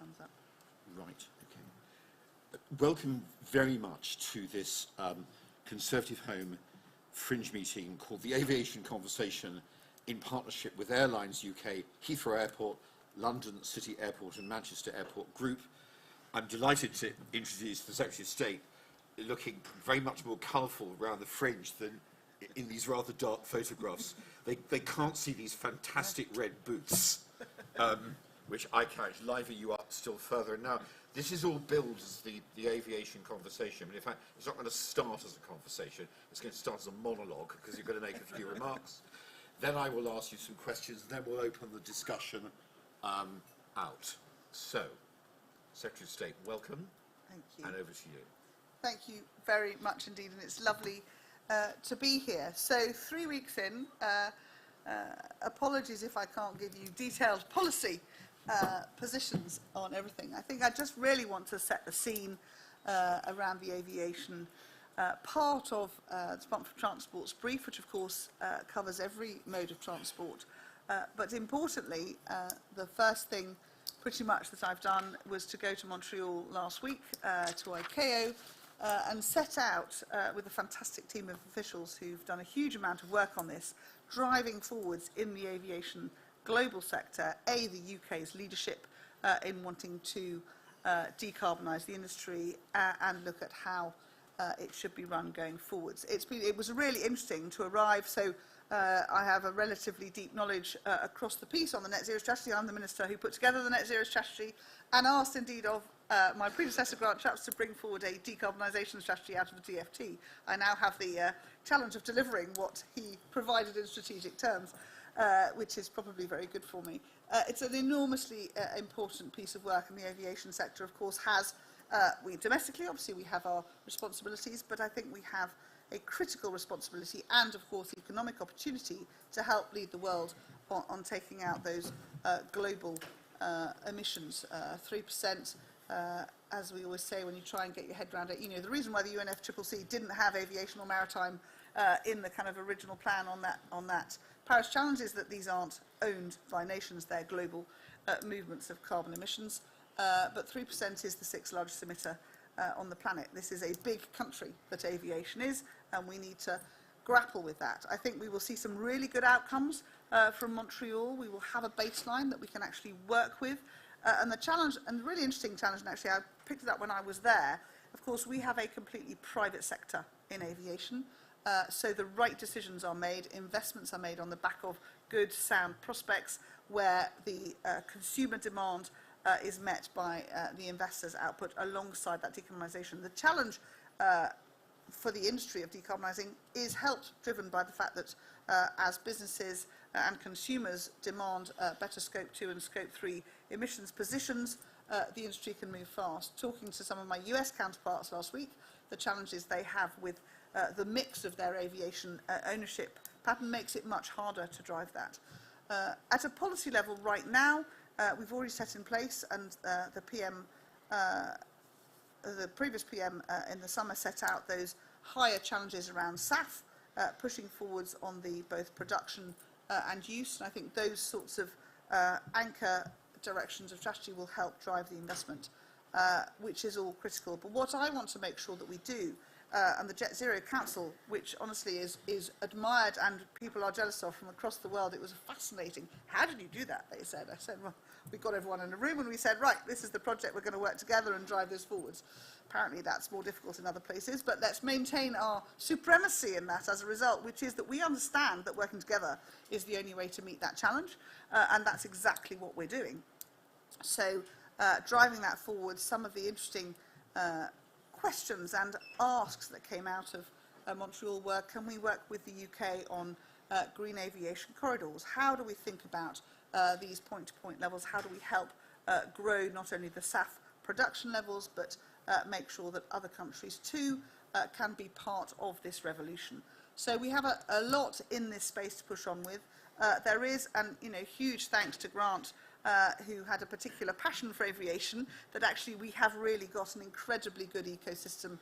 Thumbs up. Right, okay. Welcome very much to this Conservative Home fringe meeting called the Aviation Conversation in partnership with Airlines UK, Heathrow Airport, London City Airport and Manchester Airport Group. I'm delighted to introduce the Secretary of State, looking very much more colourful around the fringe than in these rather dark photographs. They can't see these fantastic red boots, which I carry. Liver you up still further. And now, this is all billed as the aviation conversation, but in fact, it's not going to start as a conversation. It's going to start as a monologue, because you're going to make a few remarks. Then I will ask you some questions, and then we'll open the discussion out. So, Secretary of State, welcome. Thank you. And over to you. Thank you very much indeed, and it's lovely to be here. So 3 weeks in, apologies if I can't give you detailed policy positions on everything. I think I just really want to set the scene around the aviation part of the Department for Transport's brief, which of course covers every mode of transport. But importantly, the first thing pretty much that I've done was to go to Montreal last week to ICAO and set out with a fantastic team of officials who've done a huge amount of work on this, driving forwards in the aviation global sector, the UK's leadership in wanting to decarbonise the industry and look at how it should be run going forwards. It was really interesting to arrive. So I have a relatively deep knowledge across the piece on the net zero strategy. I'm the minister who put together the net zero strategy and asked indeed of my predecessor Grant Shapps to bring forward a decarbonisation strategy out of the DFT. I now have the challenge of delivering what he provided in strategic terms, which is probably very good for me. It's an enormously important piece of work, and the aviation sector, of course, has, we domestically, obviously, we have our responsibilities, but I think we have a critical responsibility and, of course, economic opportunity to help lead the world on taking out those global emissions. 3%, as we always say when you try and get your head around it. You know, the reason why the UNFCCC didn't have aviation or maritime in the kind of original plan on that Paris Challenge is that these aren't owned by nations, they're global movements of carbon emissions. But 3% is the sixth largest emitter on the planet. This is a big country that aviation is, and we need to grapple with that. I think we will see some really good outcomes from Montreal. We will have a baseline that we can actually work with. And the challenge, and the really interesting challenge, and actually I picked it up when I was there, of course we have a completely private sector in aviation. So the right decisions are made, investments are made on the back of good, sound prospects where the consumer demand is met by the investors' output alongside that decarbonisation. The challenge for the industry of decarbonising is helped, driven by the fact that as businesses and consumers demand better Scope 2 and Scope 3 emissions positions, the industry can move fast. Talking to some of my US counterparts last week, the challenges they have with the mix of their aviation ownership pattern makes it much harder to drive that. At a policy level right now, we've already set in place, and the previous PM in the summer set out those higher challenges around SAF, pushing forwards on the both production and use. And I think those sorts of anchor directions of strategy will help drive the investment, which is all critical. But what I want to make sure that we do, and the Jet Zero Council, which honestly is admired and people are jealous of from across the world, it was fascinating. How did you do that, they said. I said, well, we got everyone in a room and we said, right, this is the project, we're going to work together and drive this forwards. Apparently that's more difficult in other places, but let's maintain our supremacy in that as a result, which is that we understand that working together is the only way to meet that challenge, and that's exactly what we're doing. So driving that forward, some of the interesting questions and asks that came out of Montreal were, can we work with the UK on green aviation corridors? How do we think about these point-to-point levels? How do we help grow not only the SAF production levels, but make sure that other countries too can be part of this revolution? So we have a lot in this space to push on with. There is, and huge thanks to Grant, who had a particular passion for aviation, that actually we have really got an incredibly good ecosystem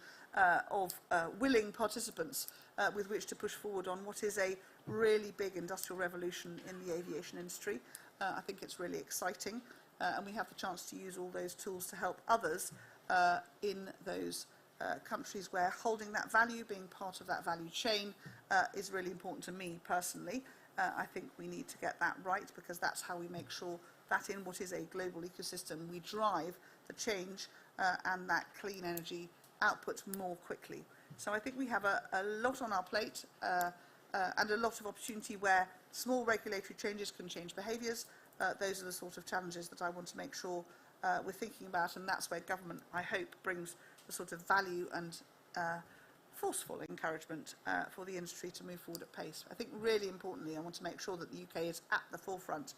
of willing participants with which to push forward on what is a really big industrial revolution in the aviation industry. I think it's really exciting. and we have the chance to use all those tools to help others in those countries where holding that value, being part of that value chain, is really important to me personally. I think we need to get that right, because that's how we make sure that in what is a global ecosystem, we drive the change and that clean energy output more quickly. So I think we have a lot on our plate and a lot of opportunity where small regulatory changes can change behaviours. Those are the sort of challenges that I want to make sure we're thinking about, and that's where government, I hope, brings the sort of value and forceful encouragement for the industry to move forward at pace. I think really importantly, I want to make sure that the UK is at the forefront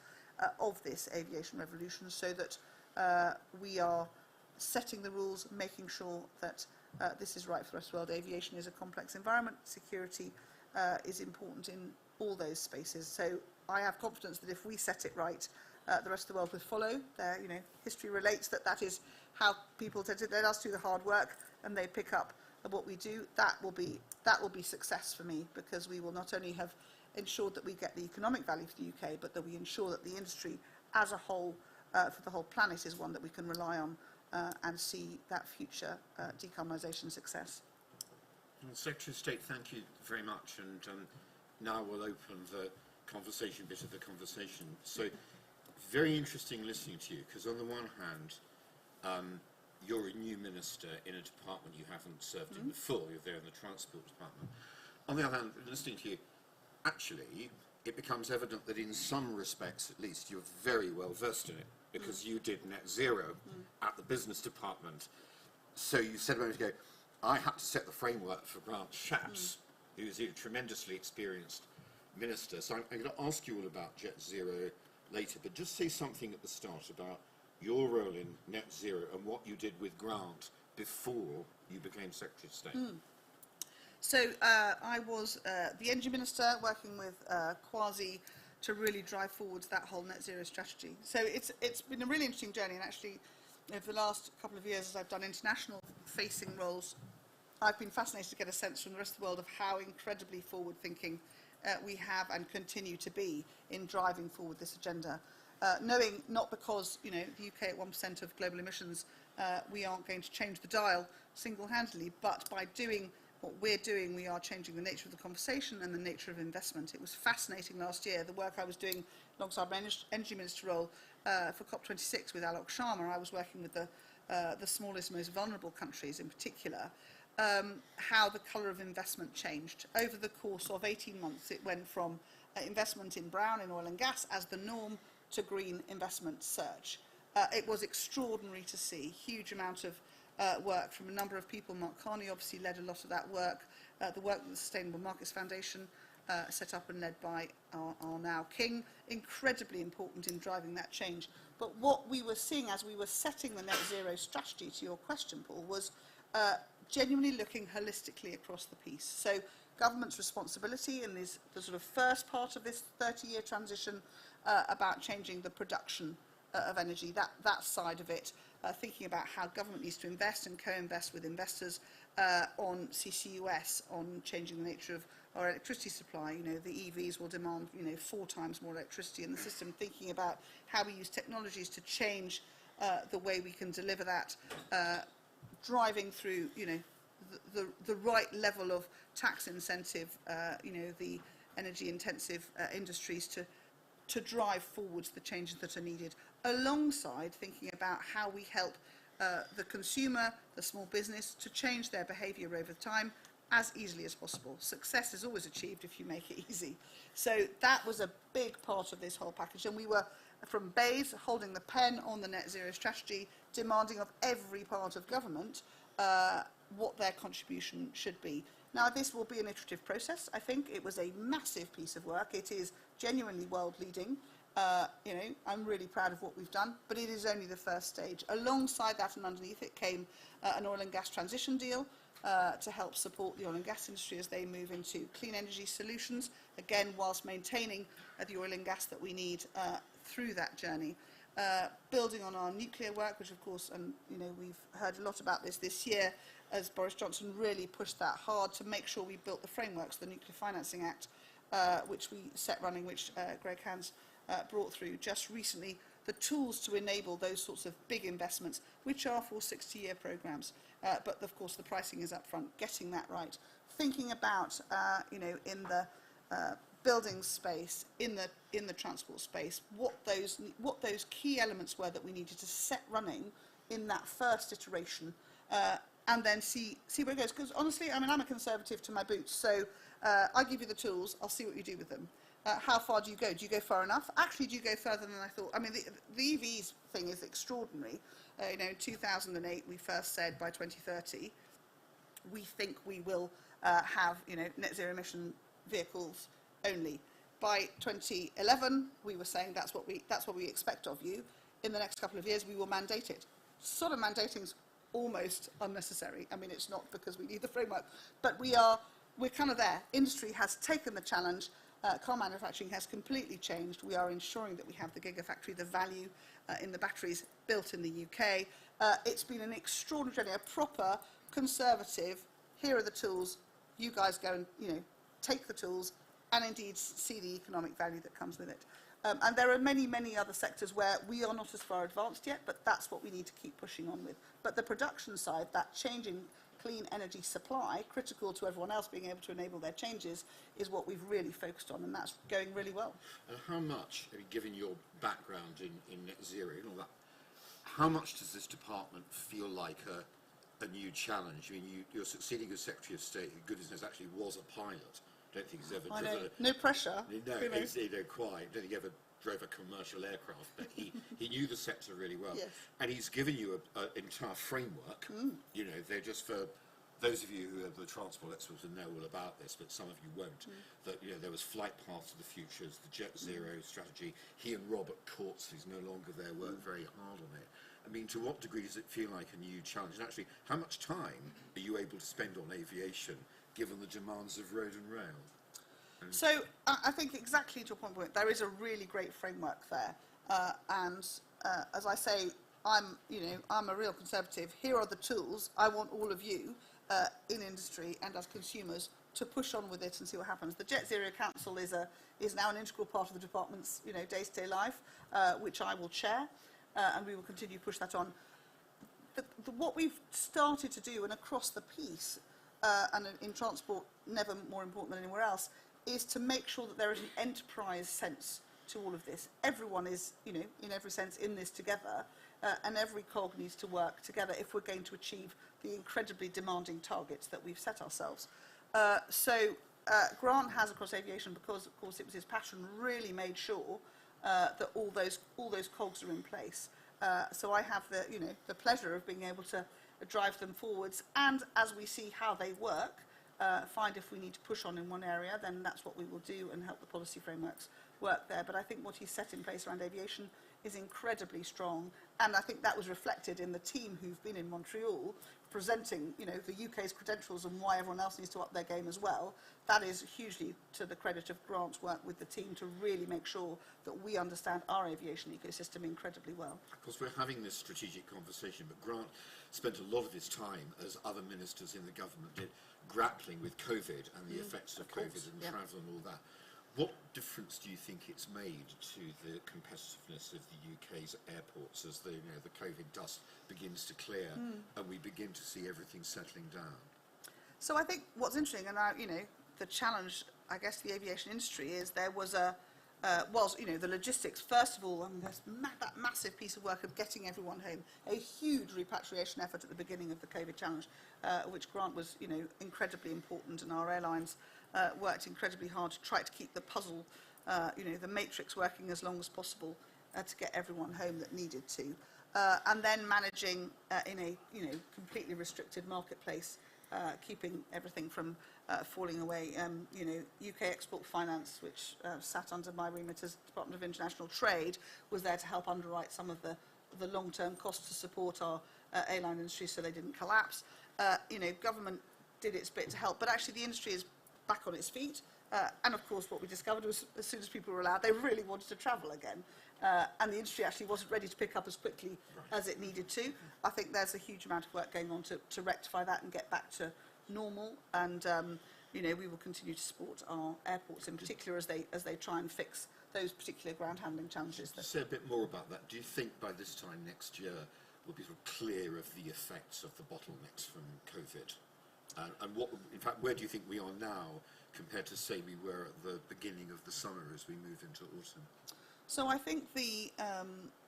of this aviation revolution, so that we are setting the rules, making sure that this is right for the rest of the world. Aviation is a complex environment. Security is important in all those spaces. So I have confidence that if we set it right, the rest of the world will follow. History relates that is how people tend to let us do the hard work, and they pick up what we do. That will be success for me, because we will not only have ensured that we get the economic value for the UK, but that we ensure that the industry as a whole, for the whole planet, is one that we can rely on and see that future decarbonisation success. Well, Secretary of State, thank you very much, and now we'll open the conversation bit of the conversation. So, very interesting listening to you, because on the one hand, you're a new minister in a department you haven't served in before. You're there in the Transport Department. On the other hand, listening to you, actually, it becomes evident that in some respects, at least, you're very well versed in it, because you did net zero at the Business Department. So you said a moment ago, I had to set the framework for Grant Shapps, who's a tremendously experienced minister. So I'm going to ask you all about Jet Zero later, but just say something at the start about your role in net zero and what you did with Grant before you became Secretary of State. So I was the Energy Minister, working with Kwasi to really drive forward that whole net zero strategy. So it's been a really interesting journey, and actually over the last couple of years, as I've done international facing roles, I've been fascinated to get a sense from the rest of the world of how incredibly forward thinking we have and continue to be in driving forward this agenda. Knowing not because the UK at 1% of global emissions, we aren't going to change the dial single-handedly, but by doing what we're doing, we are changing the nature of the conversation and the nature of investment. It was fascinating last year, the work I was doing alongside my Energy Minister role for COP26 with Alok Sharma. I was working with the smallest, most vulnerable countries in particular, how the colour of investment changed. Over the course of 18 months, it went from investment in brown, in oil and gas, as the norm, to green investment surge. It was extraordinary to see, huge amount of work from a number of people. Mark Carney obviously led a lot of that work. The work that the Sustainable Markets Foundation set up and led by our now King, incredibly important in driving that change. But what we were seeing as we were setting the net zero strategy, to your question, Paul, was genuinely looking holistically across the piece. So government's responsibility in this, the sort of first part of this 30-year transition about changing the production of energy, that side of it, thinking about how government needs to invest and co-invest with investors on CCUS, on changing the nature of our electricity supply. The EVs will demand 4 times more electricity in the system, thinking about how we use technologies to change the way we can deliver that, driving through the right level of tax incentive, the energy intensive industries to drive forwards the changes that are needed, alongside thinking about how we help the consumer, the small business, to change their behaviour over time as easily as possible. Success is always achieved if you make it easy. So that was a big part of this whole package, and we were, from Bays, holding the pen on the net zero strategy, demanding of every part of government what their contribution should be. Now, this will be an iterative process. I think it was a massive piece of work. It is genuinely world-leading. I'm really proud of what we've done, but it is only the first stage. Alongside that and underneath it came an oil and gas transition deal to help support the oil and gas industry as they move into clean energy solutions, again, whilst maintaining the oil and gas that we need through that journey. Building on our nuclear work, which of course, and we've heard a lot about this year, as Boris Johnson really pushed that hard to make sure we built the frameworks, the Nuclear Financing Act, which we set running, which Greg Hans brought through just recently, the tools to enable those sorts of big investments, which are for 60-year programs. But of course, the pricing is up front, getting that right. Thinking about, you know, in the building space, in the transport space, what those key elements were that we needed to set running in that first iteration, and then see where it goes. Because honestly, I mean, I'm a conservative to my boots, so I give you the tools, I'll see what you do with them. How far do you go? Do you go far enough? Actually, do you go further than I thought? I mean, the EVs thing is extraordinary. You know, in 2008, we first said by 2030, we think we will have, you know, net zero emission vehicles only. By 2011, we were saying that's what we expect of you. In the next couple of years, we will mandate it. Sort of mandating's almost unnecessary. I mean, it's not because we need the framework, but we're kind of there. Industry has taken the challenge. Car manufacturing has completely changed. We are ensuring that we have the gigafactory, the value in the batteries built in the UK. It's been an extraordinary journey, a proper conservative, here are the tools, you guys go and, you know, take the tools and indeed see the economic value that comes with it. And there are many, many other sectors where we are not as far advanced yet, but that's what we need to keep pushing on with. But the production side, that changing clean energy supply, critical to everyone else being able to enable their changes, is what we've really focused on, and that's going really well. And how much, I mean, given your background in net zero and all that, how much does this department feel like a new challenge? I mean, you're succeeding as Secretary of State, who goodness knows actually was a pilot. I don't think he's ever driven no pressure. No, you know, quite. I don't think he ever drove a commercial aircraft, but he knew the sector really well. Yes. And he's given you an entire framework. You know, they're just for those of you who are the transport experts and know all about this, but some of you won't. That, you know, there was Flight Path to the Futures, the Jet Zero strategy. He and Robert Courts, who's no longer there, worked very hard on it. I mean, to what degree does it feel like a new challenge? And actually, how much time are you able to spend on aviation, given the demands of road and rail? So I think exactly to your point, there is a really great framework there. And as I say, I'm a real conservative. Here are the tools. I want all of you in industry and as consumers to push on with it and see what happens. The Jet Zero Council is now an integral part of the department's, you know, day-to-day life, which I will chair, and we will continue to push that on. What we've started to do, and across the piece, and in transport, never more important than anywhere else, is to make sure that there is an enterprise sense to all of this. Everyone is, you know, in every sense in this together, and every cog needs to work together if we're going to achieve the incredibly demanding targets that we've set ourselves. Grant has, across aviation, because of course it was his passion, really made sure that all those cogs are in place. So I have the pleasure of being able to drive them forwards, and as we see how they work, find if we need to push on in one area, then that's what we will do and help the policy frameworks work there. But I think what he's set in place around aviation is incredibly strong, and I think that was reflected in the team who've been in Montreal presenting, you know, the UK's credentials and why everyone else needs to up their game as well. That is hugely to the credit of Grant's work with the team to really make sure that we understand our aviation ecosystem incredibly well. Of course, we're having this strategic conversation, but Grant spent a lot of his time, as other ministers in the government did, grappling with COVID and the effects of COVID and travel and all that. What difference do you think it's made to the competitiveness of the UK's airports as the COVID dust begins to clear and we begin to see everything settling down? So I think what's interesting, and the challenge, I guess, to the aviation industry is there was the logistics. First of all, there's that massive piece of work of getting everyone home, a huge repatriation effort at the beginning of the COVID challenge, which Grant was, incredibly important, and our airlines worked incredibly hard to try to keep the puzzle, the matrix working as long as possible to get everyone home that needed to, and then managing in a completely restricted marketplace, keeping everything from falling away. UK Export Finance, which sat under my remit as Department of International Trade, was there to help underwrite some of the long-term costs to support our airline industry so they didn't collapse. Government did its bit to help, but actually the industry is back on its feet. And of course, what we discovered was as soon as people were allowed, they really wanted to travel again. And the industry actually wasn't ready to pick up as quickly as it needed to. I think there's a huge amount of work going on to rectify that and get back to normal. And you know, we will continue to support our airports in particular as they try and fix those particular ground handling challenges. Just say a bit more about that. Do you think by this time next year we'll be sort of clear of the effects of the bottlenecks from COVID? And what, in fact, where do you think we are now compared to, say, we were at the beginning of the summer as we move into autumn? So I think the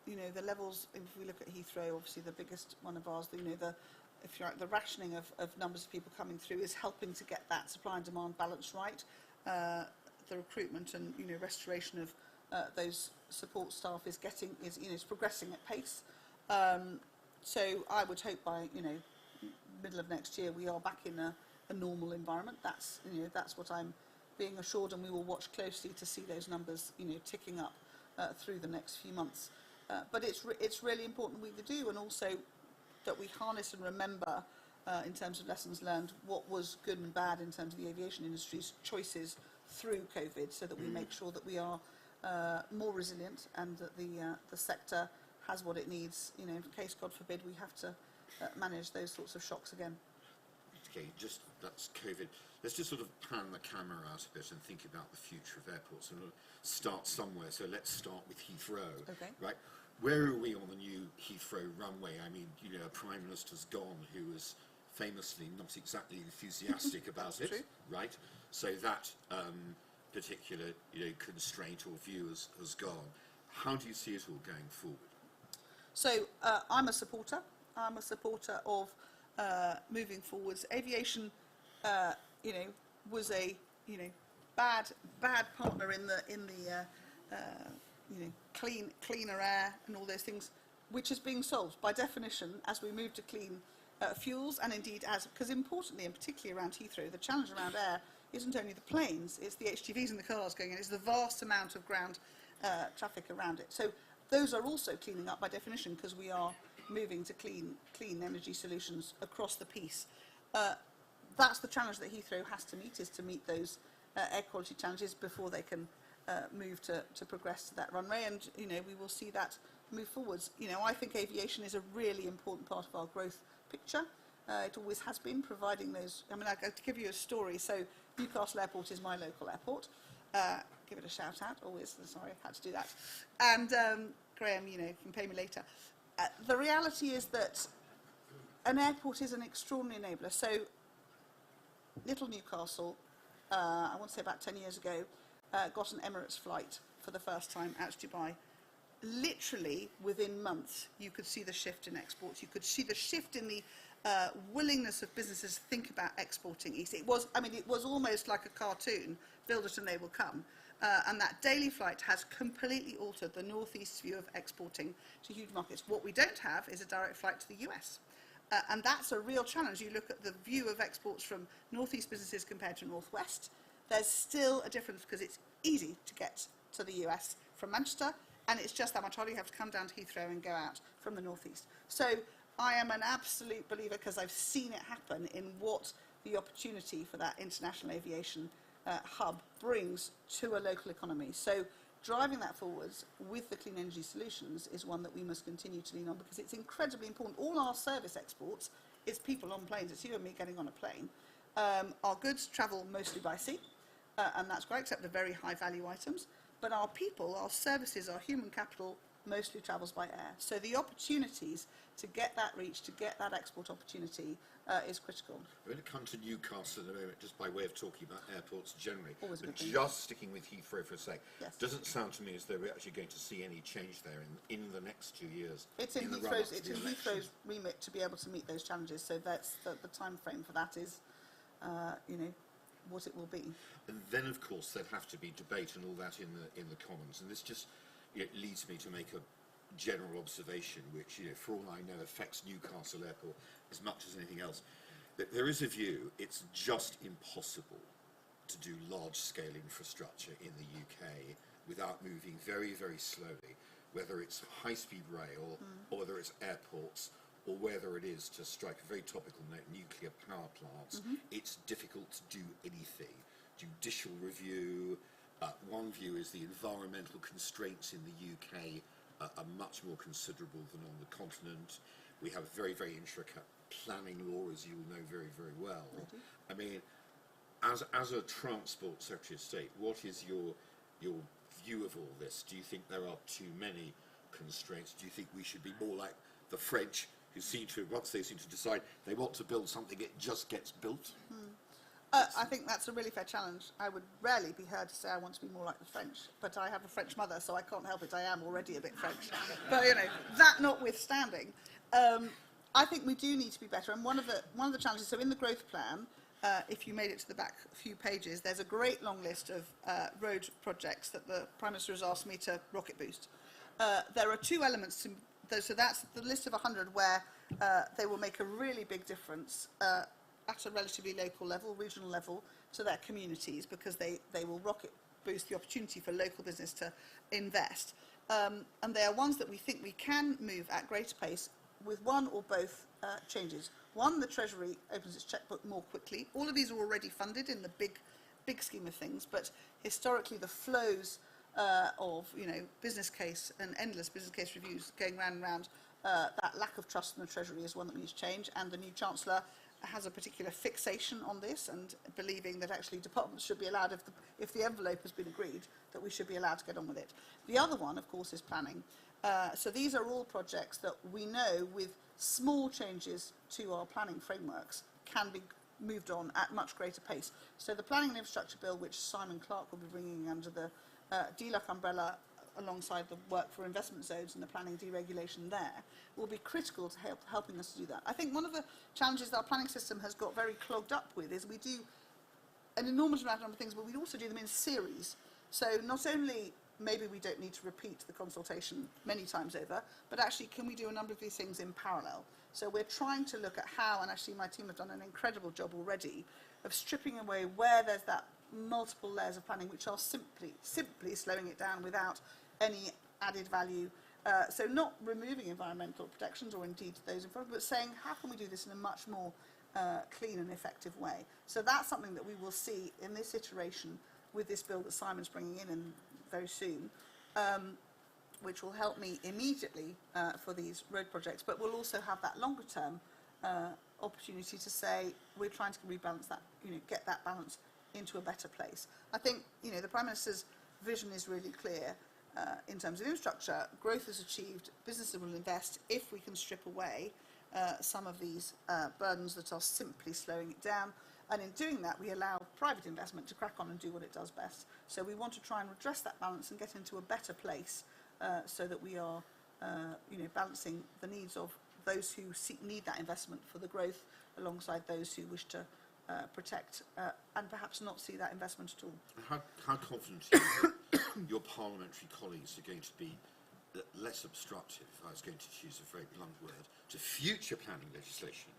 you know, the levels, if we look at Heathrow, obviously the biggest one of ours, you know, if you're right, the rationing of numbers of people coming through is helping to get that supply and demand balance right. The recruitment and, you know, restoration of those support staff is progressing at pace. So I would hope by, you know, middle of next year we are back in a normal environment. That's, you know, that's what I'm being assured, and we will watch closely to see those numbers, you know, ticking up through the next few months. But it's really important we do, and also that we harness and remember in terms of lessons learned what was good and bad in terms of the aviation industry's choices through COVID, so that we make sure that we are more resilient and that the sector has what it needs, you know, in case, God forbid, we have to manage those sorts of shocks again. Okay, that's COVID. Let's just sort of pan the camera out a bit and think about the future of airports, and we'll start somewhere. So let's start with Heathrow. Okay. Right. Where are we on the new Heathrow runway? I mean, you know, a Prime Minister's gone who was famously not exactly enthusiastic about it. True. Right. So that particular, you know, constraint or view has gone. How do you see it all going forward? So I'm a supporter. I'm a supporter of moving forwards. Aviation, you know, was a, you know, bad partner in the you know, cleaner air and all those things, which is being solved by definition as we move to clean fuels, and indeed because importantly and particularly around Heathrow, the challenge around air isn't only the planes, it's the HGVs and the cars going in, it's the vast amount of ground traffic around it. So those are also cleaning up by definition, because we are moving to clean energy solutions across the piece. That's the challenge that Heathrow has to meet, is to meet those air quality challenges before they can move to progress to that runway, and, you know, we will see that move forwards. You know, I think aviation is a really important part of our growth picture. It always has been, providing those. I mean, I'll give you a story. So Newcastle Airport is my local airport. Give it a shout out, always. Sorry, I had to do that. And Graham, you know, can pay me later. The reality is that an airport is an extraordinary enabler. So little Newcastle, I want to say about 10 years ago, got an Emirates flight for the first time out to Dubai. Literally within months, you could see the shift in exports. You could see the shift in the willingness of businesses to think about exporting east. It was almost like a cartoon, build it and they will come. And that daily flight has completely altered the northeast view of exporting to huge markets. What we don't have is a direct flight to the US. And that's a real challenge. You look at the view of exports from northeast businesses compared to northwest, there's still a difference, because it's easy to get to the US from Manchester, and it's just that much harder. You have to come down to Heathrow and go out from the northeast. So I am an absolute believer, because I've seen it happen, in what the opportunity for that international aviation hub brings to a local economy. So driving that forwards with the clean energy solutions is one that we must continue to lean on, because it's incredibly important. All our service exports is people on planes. It's you and me getting on a plane. Our goods travel mostly by sea, and that's great, except the very high value items. But our people, our services, our human capital mostly travels by air. So the opportunities to get that reach, to get that export opportunity is critical. We're going to come to Newcastle in a moment, just by way of talking about airports generally. Always a but good thing. just sticking with Heathrow for a sec, Yes. doesn't sound to me as though we're actually going to see any change there in the next 2 years. It's in the run-up Heathrow's, to it's the in election. Heathrow's remit to be able to meet those challenges. So that's the time frame for that is, you know, what it will be. And then, of course, there'd have to be debate and all that in the Commons. And this just leads me to make a general observation, which, you know, for all I know, affects Newcastle Airport as much as anything else. That there is a view it's just impossible to do large-scale infrastructure in the UK without moving very, very slowly, whether it's high-speed rail or whether it's airports, or whether it is, to strike a very topical note, nuclear power plants. It's difficult to do anything. Judicial review. One view is the environmental constraints in the UK are much more considerable than on the continent. We have very, very intricate planning law, as you will know very, very well. I mean, as a Transport Secretary of State, what is your view of all this? Do you think there are too many constraints? Do you think we should be more like the French, who seem to, once they seem to decide they want to build something, it just gets built? I think that's a really fair challenge. I would rarely be heard to say I want to be more like the French, but I have a French mother, so I can't help it. I am already a bit French. But, you know, that notwithstanding, I think we do need to be better. And one of the challenges, so in the growth plan, if you made it to the back few pages, there's a great long list of road projects that the Prime Minister has asked me to rocket boost. There are two elements to those, so that's the list of 100 where they will make a really big difference at a relatively local level, regional level, to their communities, because they will rocket boost the opportunity for local business to invest. And they are ones that we think we can move at greater pace with one or both changes. One, the Treasury opens its chequebook more quickly. All of these are already funded in the big scheme of things, but historically the flows of, you know, business case and endless business case reviews going round and round, that lack of trust in the Treasury is one that we need to change, and the new Chancellor has a particular fixation on this and believing that actually departments should be allowed, if the envelope has been agreed, that we should be allowed to get on with it. The other one, of course, is planning. So these are all projects that we know, with small changes to our planning frameworks, can be moved on at much greater pace. So the Planning and Infrastructure Bill, which Simon Clarke will be bringing under the DLUC umbrella, alongside the work for investment zones and the planning deregulation there, will be critical to helping us to do that. I think one of the challenges that our planning system has got very clogged up with is we do an enormous amount of things, but we also do them in series. So not only maybe we don't need to repeat the consultation many times over, but actually can we do a number of these things in parallel? So we're trying to look at how, and actually my team have done an incredible job already, of stripping away where there's that multiple layers of planning which are simply slowing it down without any added value. So not removing environmental protections, or indeed those in front, but saying how can we do this in a much more clean and effective way. So that's something that we will see in this iteration with this bill that Simon's bringing in very soon, which will help me immediately for these road projects, but we'll also have that longer term opportunity to say we're trying to rebalance that, you know, get that balance into a better place. I think, you know, the Prime Minister's vision is really clear. In terms of infrastructure, growth is achieved, businesses will invest if we can strip away some of these burdens that are simply slowing it down. And in doing that, we allow private investment to crack on and do what it does best. So we want to try and redress that balance and get into a better place so that we are you know, balancing the needs of those who need that investment for the growth alongside those who wish to protect and perhaps not see that investment at all. How confident are you that your parliamentary colleagues are going to be less obstructive, if I was going to choose a very blunt word, to future planning legislation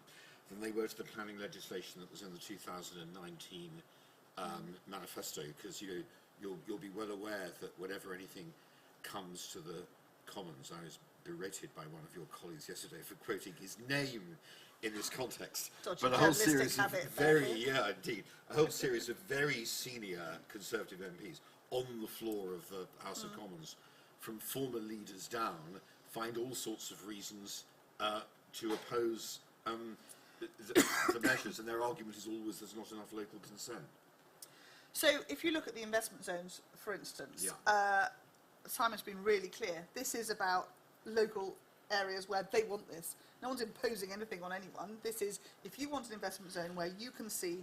than they were to the planning legislation that was in the 2019 manifesto? Because you'll be well aware that whenever anything comes to the Commons, I was berated by one of your colleagues yesterday for quoting his name in this context. Dodgy but a whole series of a whole series of very senior Conservative MPs on the floor of the House of Commons, from former leaders down, find all sorts of reasons to oppose the measures, and their argument is always there's not enough local consent. So if you look at the investment zones, for instance, Simon's been really clear. This is about local areas where they want this. No one's imposing anything on anyone. This is, if you want an investment zone where you can see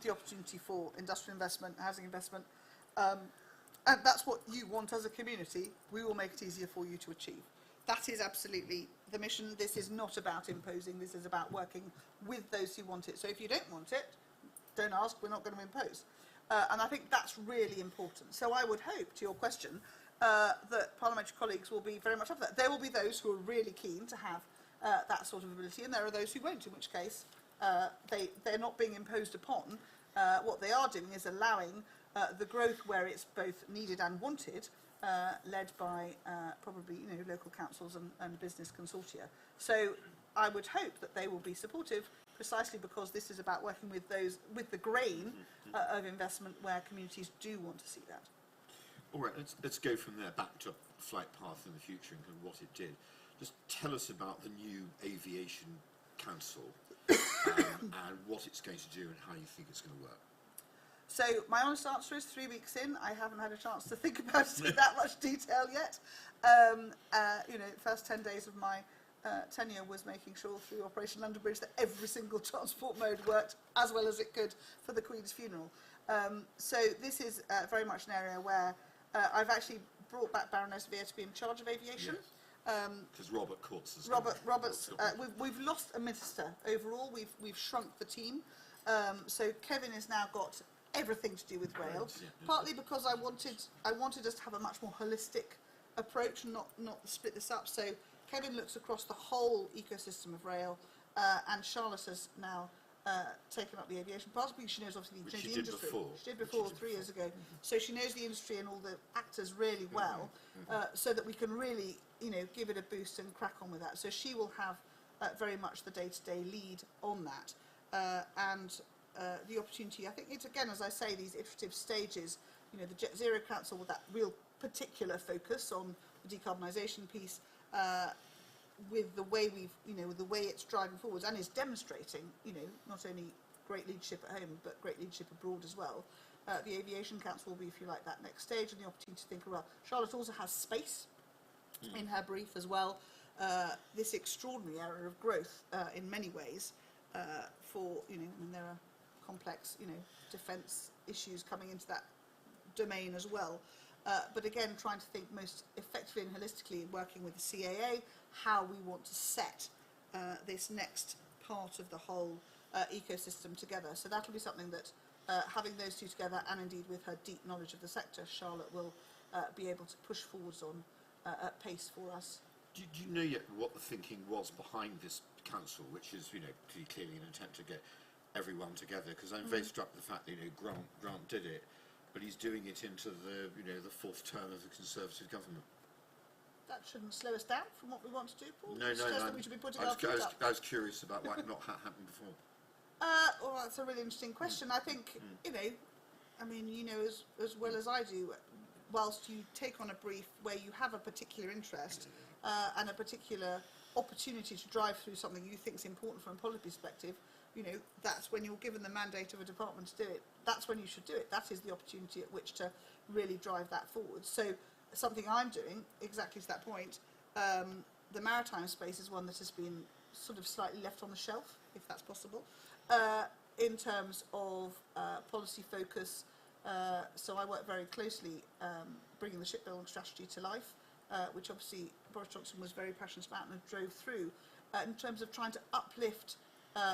the opportunity for industrial investment, housing investment, and that's what you want as a community, we will make it easier for you to achieve. That is absolutely the mission. This is not about imposing. This is about working with those who want it. So if you don't want it, don't ask. We're not going to impose. And I think that's really important. So I would hope, to your question, that parliamentary colleagues will be very much up for that. There will be those who are really keen to have that sort of ability, and there are those who won't, in which case they're not being imposed upon. What they are doing is allowing the growth where it's both needed and wanted, led by probably local councils and business consortia. So I would hope that they will be supportive, precisely because this is about working with those with the grain of investment where communities do want to see that. All right, let's go from there back to Flight Path in the future and what it did. Just tell us about the new Aviation Council and what it's going to do and how you think it's going to work. So my honest answer is 3 weeks in, I haven't had a chance to think about it in that much detail yet. You know, first 10 days of my tenure was making sure through Operation London Bridge that every single transport mode worked as well as it could for the Queen's funeral. So this is very much an area where I've actually brought back Baroness Veer to be in charge of aviation. Because Robert Courts has Robert's, we've lost a minister overall. We've shrunk the team. So Kevin has now got everything to do with rail. Partly because I wanted us to have a much more holistic approach, and not split this up. So Kevin looks across the whole ecosystem of rail, and Charlotte has now taken up the aviation part, because she knows obviously the industry. She did before 3 years ago. So she knows the industry and all the actors really well, so that we can really, you know, give it a boost and crack on with that. So she will have very much the day-to-day lead on that, and the opportunity. I think it's, again, as I say, these iterative stages. You know, the Jet Zero Council with that real particular focus on the decarbonisation piece. With the way with the way it's driving forwards and is demonstrating, you know, not only great leadership at home but great leadership abroad as well. The Aviation Council will be, if you like, that next stage, and the opportunity to think, well, Charlotte also has space in her brief as well. This extraordinary area of growth in many ways for, you know, I mean, there are complex, you know, defence issues coming into that domain as well. But again, trying to think most effectively and holistically, working with the CAA, how we want to set this next part of the whole ecosystem together. So that'll be something that, having those two together, and indeed with her deep knowledge of the sector, Charlotte will be able to push forwards on at pace for us. Do you know yet what the thinking was behind this council, which is, you know, pretty clearly an attempt to get everyone together? Because I'm very struck with the fact that, you know, Grant did it, but he's doing it into the, you know, the fourth term of the Conservative government. That shouldn't slow us down from what we want to do, Paul. No. We should be putting our feet up. I was curious about why it not happened before. Well, that's a really interesting question. I think, you know, I mean, you know as well as I do, whilst you take on a brief where you have a particular interest and a particular opportunity to drive through something you think is important from a policy perspective, you know, that's when you're given the mandate of a department to do it. That's when you should do it. That is the opportunity at which to really drive that forward. So something I'm doing, exactly to that point, the maritime space is one that has been sort of slightly left on the shelf, if that's possible, in terms of policy focus. So I work very closely bringing the shipbuilding strategy to life, which obviously Boris Johnson was very passionate about and drove through, in terms of trying to uplift,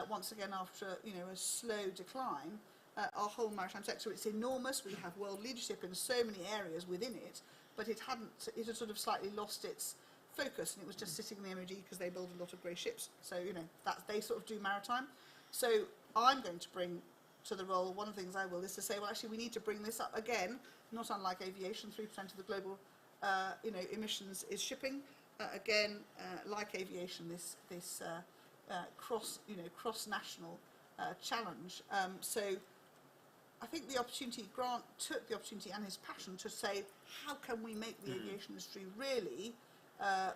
once again after, you know, a slow decline, our whole maritime sector. It's enormous. We have world leadership in so many areas within it, but it had sort of slightly lost its focus, and it was just sitting in the MOD because they build a lot of grey ships. So, you know, that they sort of do maritime. So I'm going to bring to the role, one of the things I will is to say, well, actually we need to bring this up again, not unlike aviation. 3% of the global you know, emissions is shipping. Again, like aviation, this cross-national challenge. So I think the opportunity, Grant took the opportunity and his passion to say, how can we make the aviation industry really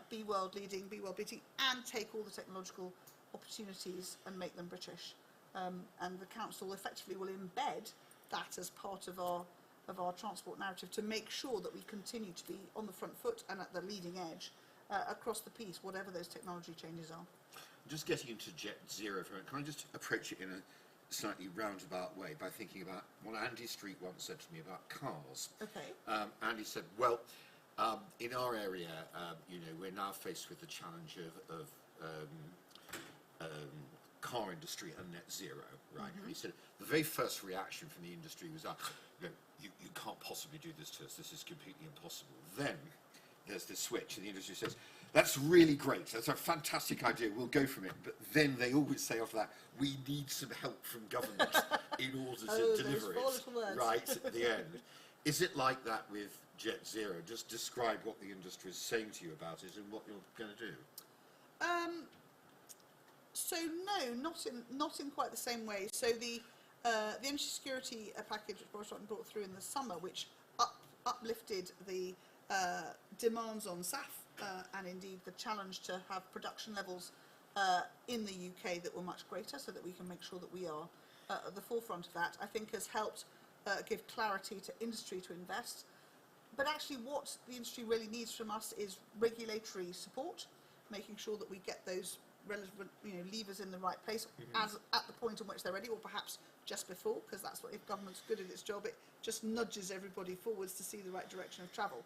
be world leading, be world beating, and take all the technological opportunities and make them British. And the council effectively will embed that as part of our transport narrative to make sure that we continue to be on the front foot and at the leading edge across the piece, whatever those technology changes are. Just getting into Jet Zero for a minute, can I just approach it in a slightly roundabout way by thinking about what Andy Street once said to me about cars. Okay. Andy said, well, in our area, you know, we're now faced with the challenge of car industry and net zero, right? And he said the very first reaction from the industry was, you know, you can't possibly do this to us. This is completely impossible. Then there's this switch, and the industry says, that's really great. That's a fantastic idea. We'll go from it. But then they always say after that, we need some help from government in order to deliver it right at the end. Is it like that with Jet Zero? Just describe what the industry is saying to you about it and what you're going to do. So no, not in quite the same way. So the energy security package that Boris Johnson brought through in the summer, which uplifted the demands on SAF and indeed the challenge to have production levels in the UK that were much greater, so that we can make sure that we are at the forefront of that, I think has helped give clarity to industry to invest. But actually what the industry really needs from us is regulatory support, making sure that we get those relevant levers in the right place as at the point in which they're ready, or perhaps just before, because that's what, if government's good at its job, it just nudges everybody forwards to see the right direction of travel.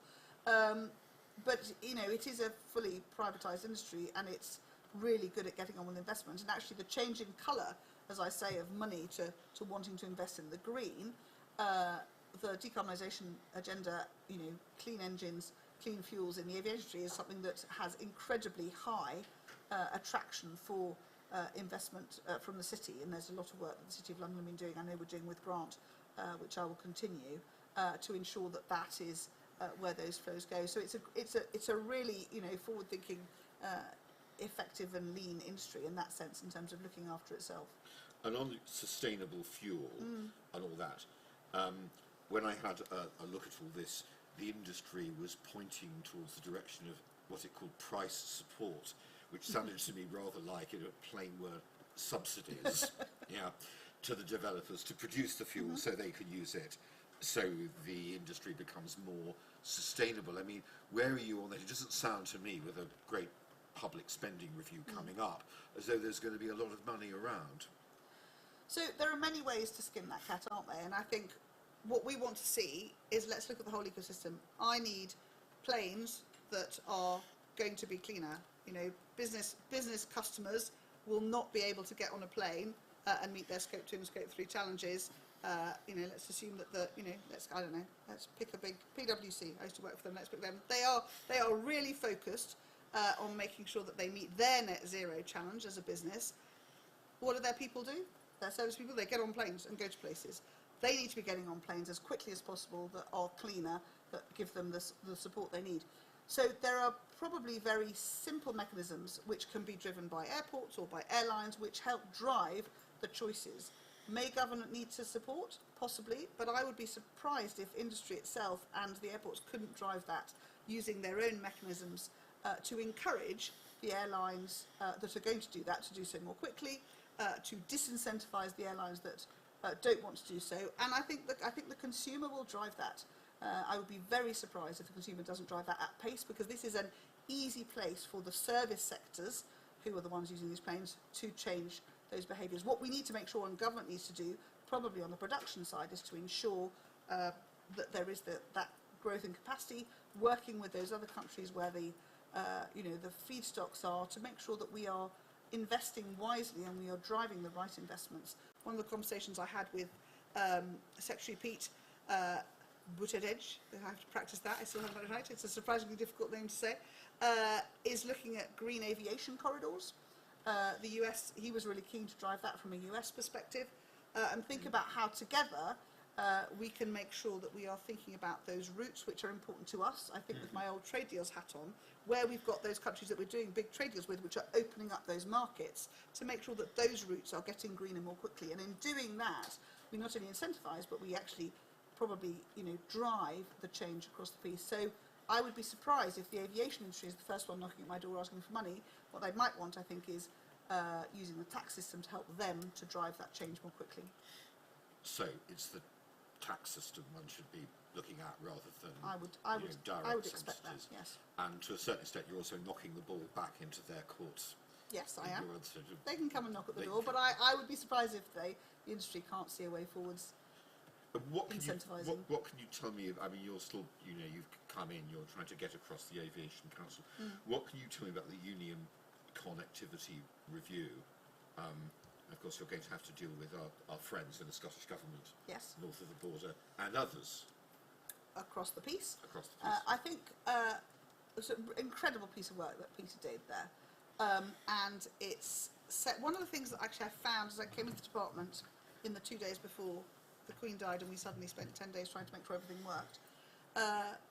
But it is a fully privatised industry, and it's really good at getting on with investment. And actually the changing colour, as I say, of money to wanting to invest in the green, the decarbonisation agenda, clean engines, clean fuels in the aviation industry is something that has incredibly high attraction for investment from the city, and there's a lot of work that the City of London have been doing. I know we're doing with Grant, which I will continue to ensure that that is where those flows go. So it's a really forward-thinking, effective and lean industry in that sense, in terms of looking after itself. And on sustainable fuel and all that, when I had a look at all this, the industry was pointing towards the direction of what it called price support, which sounded to me rather like plain word subsidies to the developers to produce the fuel so they could use it, so the industry becomes more sustainable. I mean, where are you on that? It doesn't sound to me, with a great public spending review coming up, as though there's going to be a lot of money around. So there are many ways to skin that cat, aren't there? And I think what we want to see is, let's look at the whole ecosystem. I need planes that are going to be cleaner. Business customers will not be able to get on a plane and meet their Scope 2 and Scope 3 challenges. Let's assume that let's pick a big PwC. I used to work for them. Let's pick them. They are really focused on making sure that they meet their net zero challenge as a business. What do their people do? Their service people, they get on planes and go to places. They need to be getting on planes as quickly as possible that are cleaner, that give them the support they need. So there are probably very simple mechanisms which can be driven by airports or by airlines, which help drive the choices. May government need to support? Possibly, but I would be surprised if industry itself and the airports couldn't drive that, using their own mechanisms to encourage the airlines that are going to do that to do so more quickly, to disincentivise the airlines that don't want to do so. And I think the consumer will drive that. I would be very surprised if the consumer doesn't drive that at pace, because this is an easy place for the service sectors, who are the ones using these planes, to change those behaviours. What we need to make sure, and government needs to do, probably on the production side, is to ensure that there is that growth in capacity, working with those other countries where the feedstocks are, to make sure that we are investing wisely and we are driving the right investments. One of the conversations I had with Secretary Pete Buttigieg, I have to practice that, I still haven't got it right, it's a surprisingly difficult name to say, is looking at green aviation corridors. The US, he was really keen to drive that from a US perspective, and think about how together we can make sure that we are thinking about those routes which are important to us. I think with my old trade deals hat on, where we've got those countries that we're doing big trade deals with, which are opening up those markets, to make sure that those routes are getting greener more quickly. And in doing that, we not only incentivise, but we actually probably drive the change across the piece. So I would be surprised if the aviation industry is the first one knocking at my door asking for money. What they might want, I think, is using the tax system to help them to drive that change more quickly. So it's the tax system one should be looking at rather than I would expect that, yes. And to a certain extent, you're also knocking the ball back into their courts. Yes, I am. They can come and knock at the door, but I would be surprised if the industry can't see a way forwards. What can you tell me? I mean, you're still, you've come in, you're trying to get across the Aviation Council. What can you tell me about the Union Connectivity Review? Of course, you're going to have to deal with our friends in the Scottish Government, yes, north of the border, and others. Across the piece. Across the piece. I think it's an incredible piece of work that Peter did there. And it's one of the things that actually I found as I came into the department in the 2 days before the Queen died and we suddenly spent 10 days trying to make sure everything worked,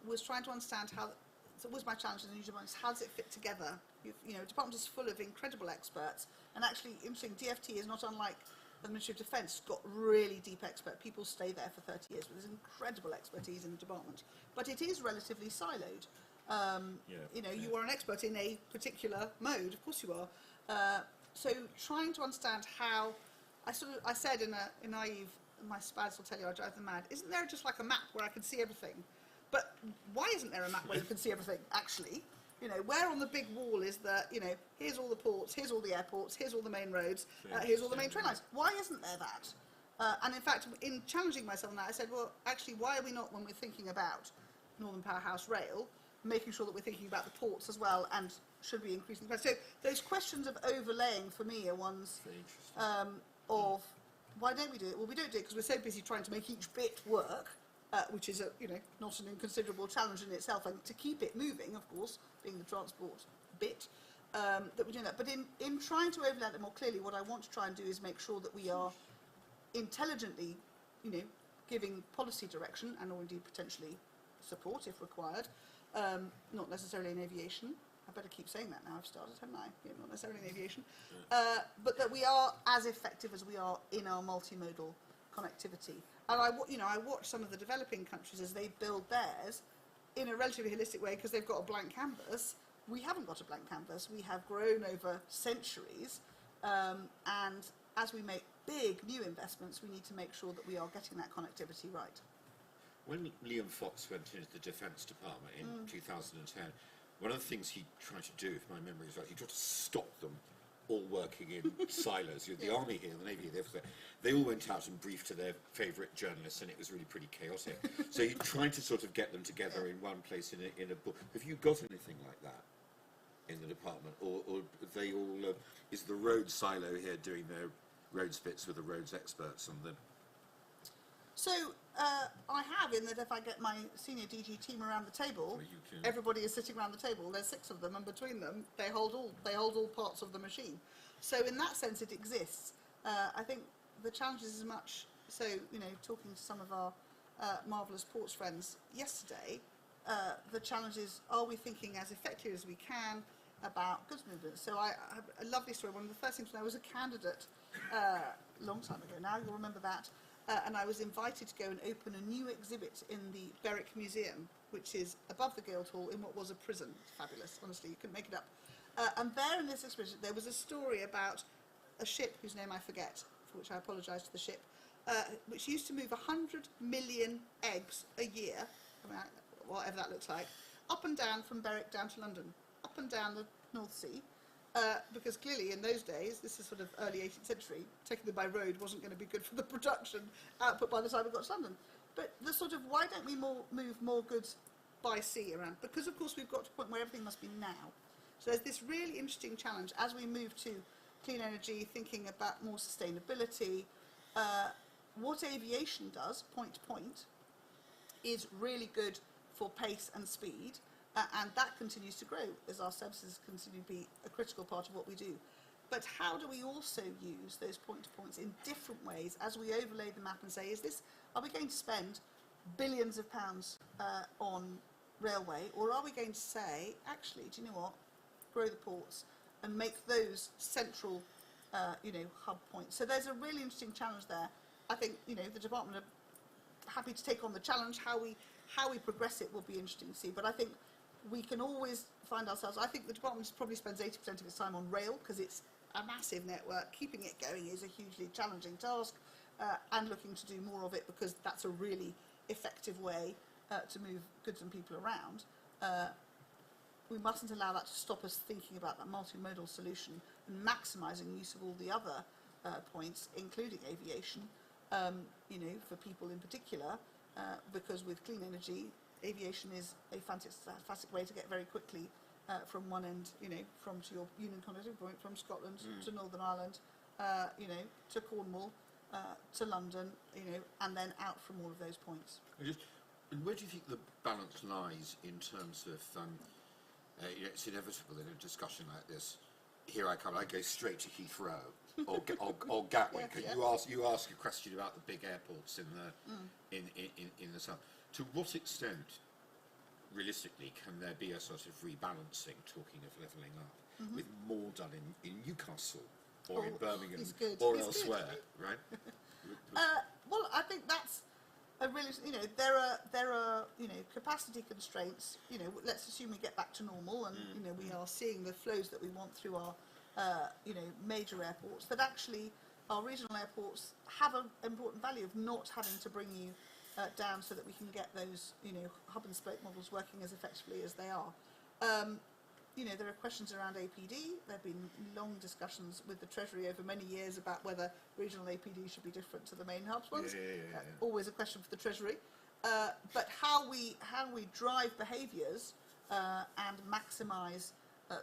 was trying to understand how, so it was my challenge in the new department, how does it fit together? The department is full of incredible experts, and actually, interesting, DFT is not unlike the Ministry of Defence. It's got really deep expert people, stay there for 30 years, but there's incredible expertise in the department. But it is relatively siloed. You are an expert in a particular mode, of course you are. So trying to understand how, I said in a naive my spads will tell you I drive them mad. Isn't there just like a map where I can see everything? But why isn't there a map where you can see everything, actually? You know, where on the big wall is the, you know, here's all the ports, here's all the airports, here's all the main roads, here's all the main train lines. Why isn't there that? And in fact, in challenging myself on that, I said, well, actually, why are we not, when we're thinking about Northern Powerhouse Rail, making sure that we're thinking about the ports as well, and should we increase the capacity? So those questions of overlaying, for me, are ones of, why don't we do it? Well, we don't do it because we're so busy trying to make each bit work, which is, you know, not an inconsiderable challenge in itself, and to keep it moving, of course, being the transport bit, that we're doing that. But in trying to overlay it more clearly, what I want to try and do is make sure that we are intelligently, you know, giving policy direction and or indeed potentially support if required, not necessarily in aviation. I better keep saying that now, I've started, haven't I? Yeah, not necessarily in aviation. But that we are as effective as we are in our multimodal connectivity. And I watch some of the developing countries as they build theirs in a relatively holistic way because they've got a blank canvas. We haven't got a blank canvas. We have grown over centuries, and as we make big new investments, we need to make sure that we are getting that connectivity right. When Liam Fox went into the Defence Department in 2010, one of the things he tried to do, if my memory is right, he tried to stop them all working in silos. You know, the Army here, the Navy here, they all went out and briefed to their favourite journalists, and it was really pretty chaotic. So he tried to sort of get them together in one place in a book. Have you got anything like that in the department, or they all? Is the road silo here doing their roads bits with the roads experts and the? So I have, in that if I get my senior DG team around the table, well, everybody is sitting around the table. There's 6 of them, and between them, they hold all parts of the machine. So in that sense, it exists. I think the challenge is as much. So talking to some of our marvellous ports friends yesterday, the challenge is: are we thinking as effectively as we can about goods movement? So I have a lovely story. One of the first things when I was a candidate, a long time ago now, you'll remember that. And I was invited to go and open a new exhibit in the Berwick Museum, which is above the Guildhall in what was a prison. It's fabulous, honestly, you couldn't make it up. And there in this exhibition, there was a story about a ship whose name I forget, for which I apologise to the ship, which used to move 100 million eggs a year, whatever that looks like, up and down from Berwick down to London, up and down the North Sea. Because clearly in those days, this is sort of early 18th century, taking them by road wasn't going to be good for the production output by the time we got to London. But the sort of, why don't we move more goods by sea around? Because of course we've got to a point where everything must be now. So there's this really interesting challenge as we move to clean energy, thinking about more sustainability. What aviation does, point to point, is really good for pace and speed. And that continues to grow as our services continue to be a critical part of what we do. But how do we also use those point-to-points in different ways as we overlay the map and say, are we going to spend billions of pounds on railway, or are we going to say, actually, do you know what, grow the ports and make those central, hub points? So there's a really interesting challenge there. I think, the department are happy to take on the challenge. How we progress it will be interesting to see. But I think we can always find ourselves, I think the department probably spends 80% of its time on rail because it's a massive network. Keeping it going is a hugely challenging task, and looking to do more of it because that's a really effective way to move goods and people around. We mustn't allow that to stop us thinking about that multimodal solution and maximising use of all the other points, including aviation, for people in particular, because with clean energy, aviation is a fantastic way to get very quickly from one end, from to your Union connectivity point, from Scotland to Northern Ireland, to Cornwall, to London, and then out from all of those points. And where do you think the balance lies in terms of, it's inevitable in a discussion like this, here I come, I go straight to Heathrow or Gatwick, and you ask a question about the big airports in the south. To what extent, realistically, can there be a sort of rebalancing, talking of levelling up, with more done in Newcastle or in Birmingham or elsewhere, right? Well, I think that's a really, there are capacity constraints. Let's assume we get back to normal, and we are seeing the flows that we want through our major airports. That actually our regional airports have an important value of not having to bring you down, so that we can get those, hub and spoke models working as effectively as they are. There are questions around APD. There have been long discussions with the Treasury over many years about whether regional APD should be different to the main hubs ones. Always a question for the Treasury. But how we drive behaviours and maximise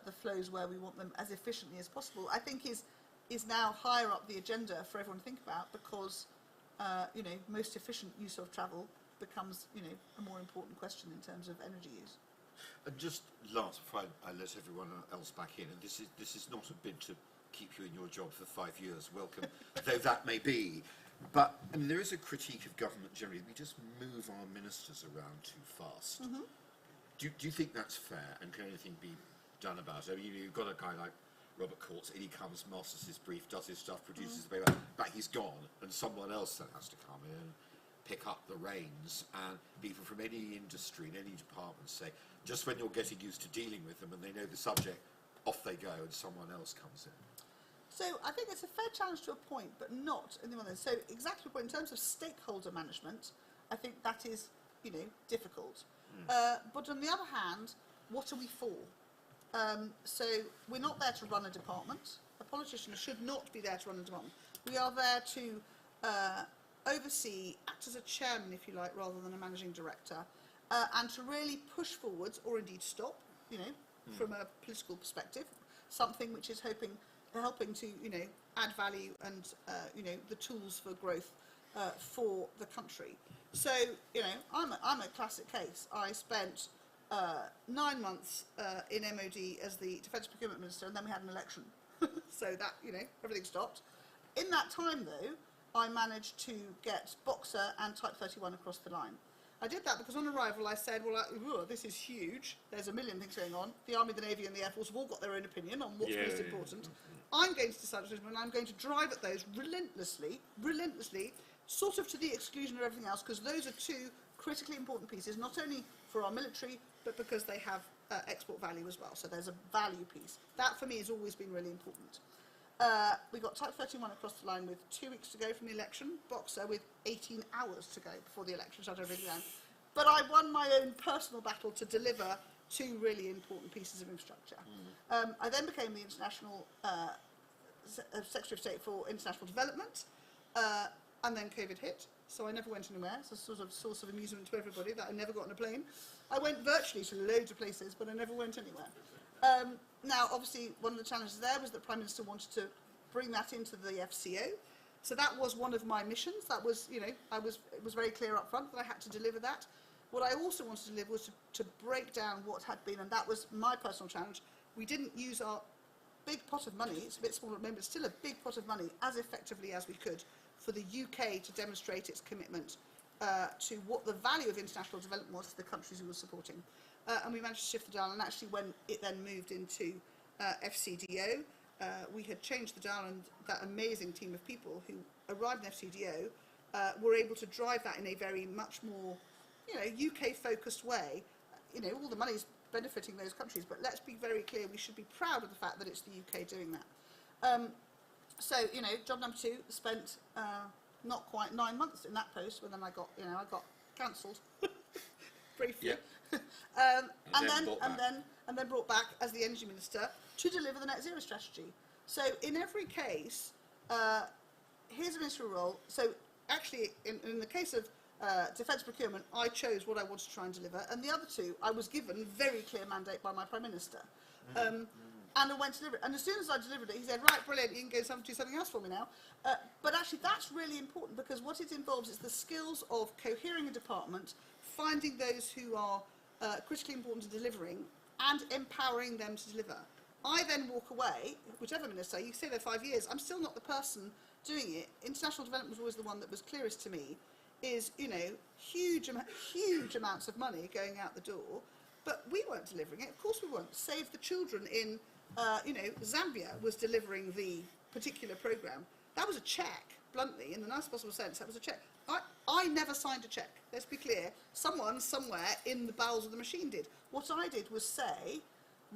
the flows where we want them as efficiently as possible, I think is now higher up the agenda for everyone to think about, because most efficient use of travel becomes a more important question in terms of energy use. And just last, before I let everyone else back in, and this is not a bid to keep you in your job for 5 years, welcome, though that may be. But I mean, there is a critique of government generally. We just move our ministers around too fast. Mm-hmm. Do you think that's fair, and can anything be done about it? I mean, you've got a guy like Robert Courts, in he comes, masters his brief, does his stuff, produces the paper, but he's gone, and someone else then has to come in and pick up the reins, and people from any industry in any department say, just when you're getting used to dealing with them and they know the subject, off they go and someone else comes in. So I think it's a fair challenge to a point, but not in the one. So exactly in terms of stakeholder management, I think that is, difficult. But on the other hand, what are we for? So we're not there to run a department. A politician should not be there to run a department. We are there to oversee, act as a chairman, if you like, rather than a managing director, and to really push forwards, or indeed stop, from a political perspective, something which is helping to, add value and, the tools for growth for the country. So, I'm a classic case. I spent 9 months in MOD as the Defence Procurement Minister, and then we had an election. So that, everything stopped. In that time, though, I managed to get Boxer and Type 31 across the line. I did that because on arrival I said, well, this is huge. There's a million things going on. The Army, the Navy and the Air Force have all got their own opinion on what's most important. I'm going to decide, and I'm going to drive at those relentlessly, sort of to the exclusion of everything else, because those are two critically important pieces, not only for our military, but because they have export value as well. So there's a value piece. That, for me, has always been really important. We got Type 31 across the line with 2 weeks to go from the election, Boxer with 18 hours to go before the election shut everything down. But I won my own personal battle to deliver 2 really important pieces of infrastructure. I then became the International Secretary of State for International Development, and then COVID hit, so I never went anywhere. It's a sort of source of amusement to everybody that I never got on a plane. I went virtually to loads of places, but I never went anywhere. Now, obviously, one of the challenges there was that Prime Minister wanted to bring that into the FCO. So that was one of my missions. That was, it was very clear up front that I had to deliver that. What I also wanted to deliver was to break down what had been, and that was my personal challenge. We didn't use our big pot of money, it's a bit smaller at the moment, but still a big pot of money, as effectively as we could for the UK to demonstrate its commitment to what the value of international development was to the countries we were supporting. And we managed to shift the dial, and actually when it then moved into FCDO, we had changed the dial, and that amazing team of people who arrived in FCDO were able to drive that in a very much more, UK-focused way. All the money's benefiting those countries, but let's be very clear, we should be proud of the fact that it's the UK doing that. So, job number 2, spent not quite 9 months in that post, but then I got cancelled briefly. Yeah. And then brought back as the Energy Minister to deliver the Net Zero strategy. So in every case, here's a ministerial role. So actually, in the case of defence procurement, I chose what I wanted to try and deliver, and the other 2, I was given very clear mandate by my Prime Minister. And I went to deliver it. And as soon as I delivered it, he said, right, brilliant, you can go do something else for me now. But actually, that's really important, because what it involves is the skills of cohering a department, finding those who are critically important to delivering, and empowering them to deliver. I then walk away, whichever minister, you say they're 5 years, I'm still not the person doing it. International development was always the one that was clearest to me, is, huge amounts of money going out the door, but we weren't delivering it. Of course we weren't. Save the Children in, Zambia was delivering the particular programme. That was a cheque, bluntly, in the nicest possible sense, that was a cheque. I never signed a cheque, let's be clear. Someone somewhere in the bowels of the machine did. What I did was say,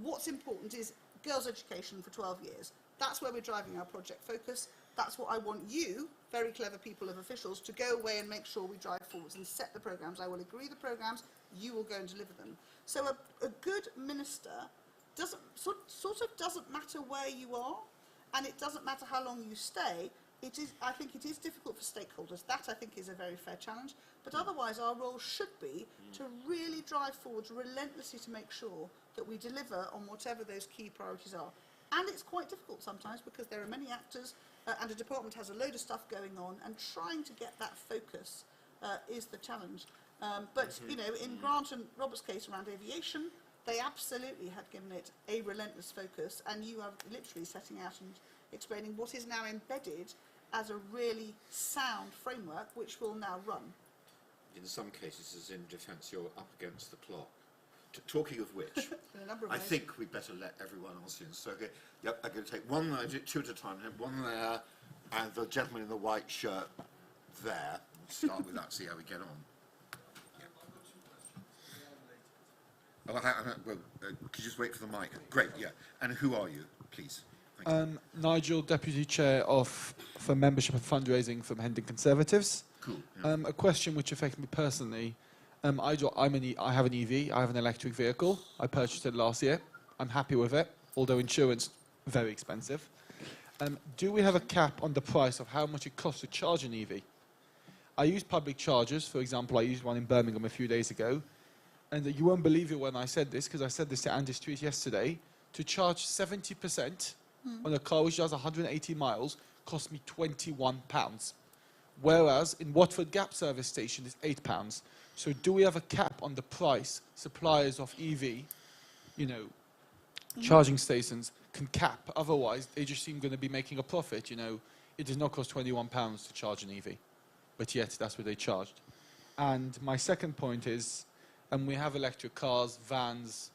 what's important is girls' education for 12 years. That's where we're driving our project focus. That's what I want you, very clever people of officials, to go away and make sure we drive forwards and set the programmes. I will agree the programmes, you will go and deliver them. So a good minister sort of doesn't matter where you are, and it doesn't matter how long you stay. I think it is difficult for stakeholders. That, I think, is a very fair challenge. But otherwise, our role should be to really drive forwards relentlessly to make sure that we deliver on whatever those key priorities are. And it's quite difficult sometimes because there are many actors and a department has a load of stuff going on, and trying to get that focus is the challenge. But, you know, in Grant and Robert's case around aviation, they absolutely had given it a relentless focus, and you are literally setting out and explaining what is now embedded as a really sound framework which will now run. In some cases, as in defence, you're up against the clock. Talking of which, I think we'd better let everyone else in. So, okay, yep, I'm going to take one, I do two at a time, one there, and the gentleman in the white shirt there. We'll start with that, see how we get on. Yeah. Could you just wait for the mic? Great, yeah. And who are you, please? Nigel, Deputy Chair for Membership and Fundraising from Hendon Conservatives. Cool. Yeah. A question which affects me personally. I have an EV, I have an electric vehicle. I purchased it last year. I'm happy with it, although insurance, very expensive. Do we have a cap on the price of how much it costs to charge an EV? I use public chargers. For example, I used one in Birmingham a few days ago. And you won't believe it when I said this, because I said this to Andy Street yesterday. To charge 70% on a car which does 180 miles cost me £21. Whereas in Watford Gap service station is £8. So do we have a cap on the price suppliers of EV, you know, charging stations can cap? Otherwise, they just seem going to be making a profit. You know, it does not cost £21 to charge an EV, but yet that's what they charged. And my second point is, we have electric cars, vans,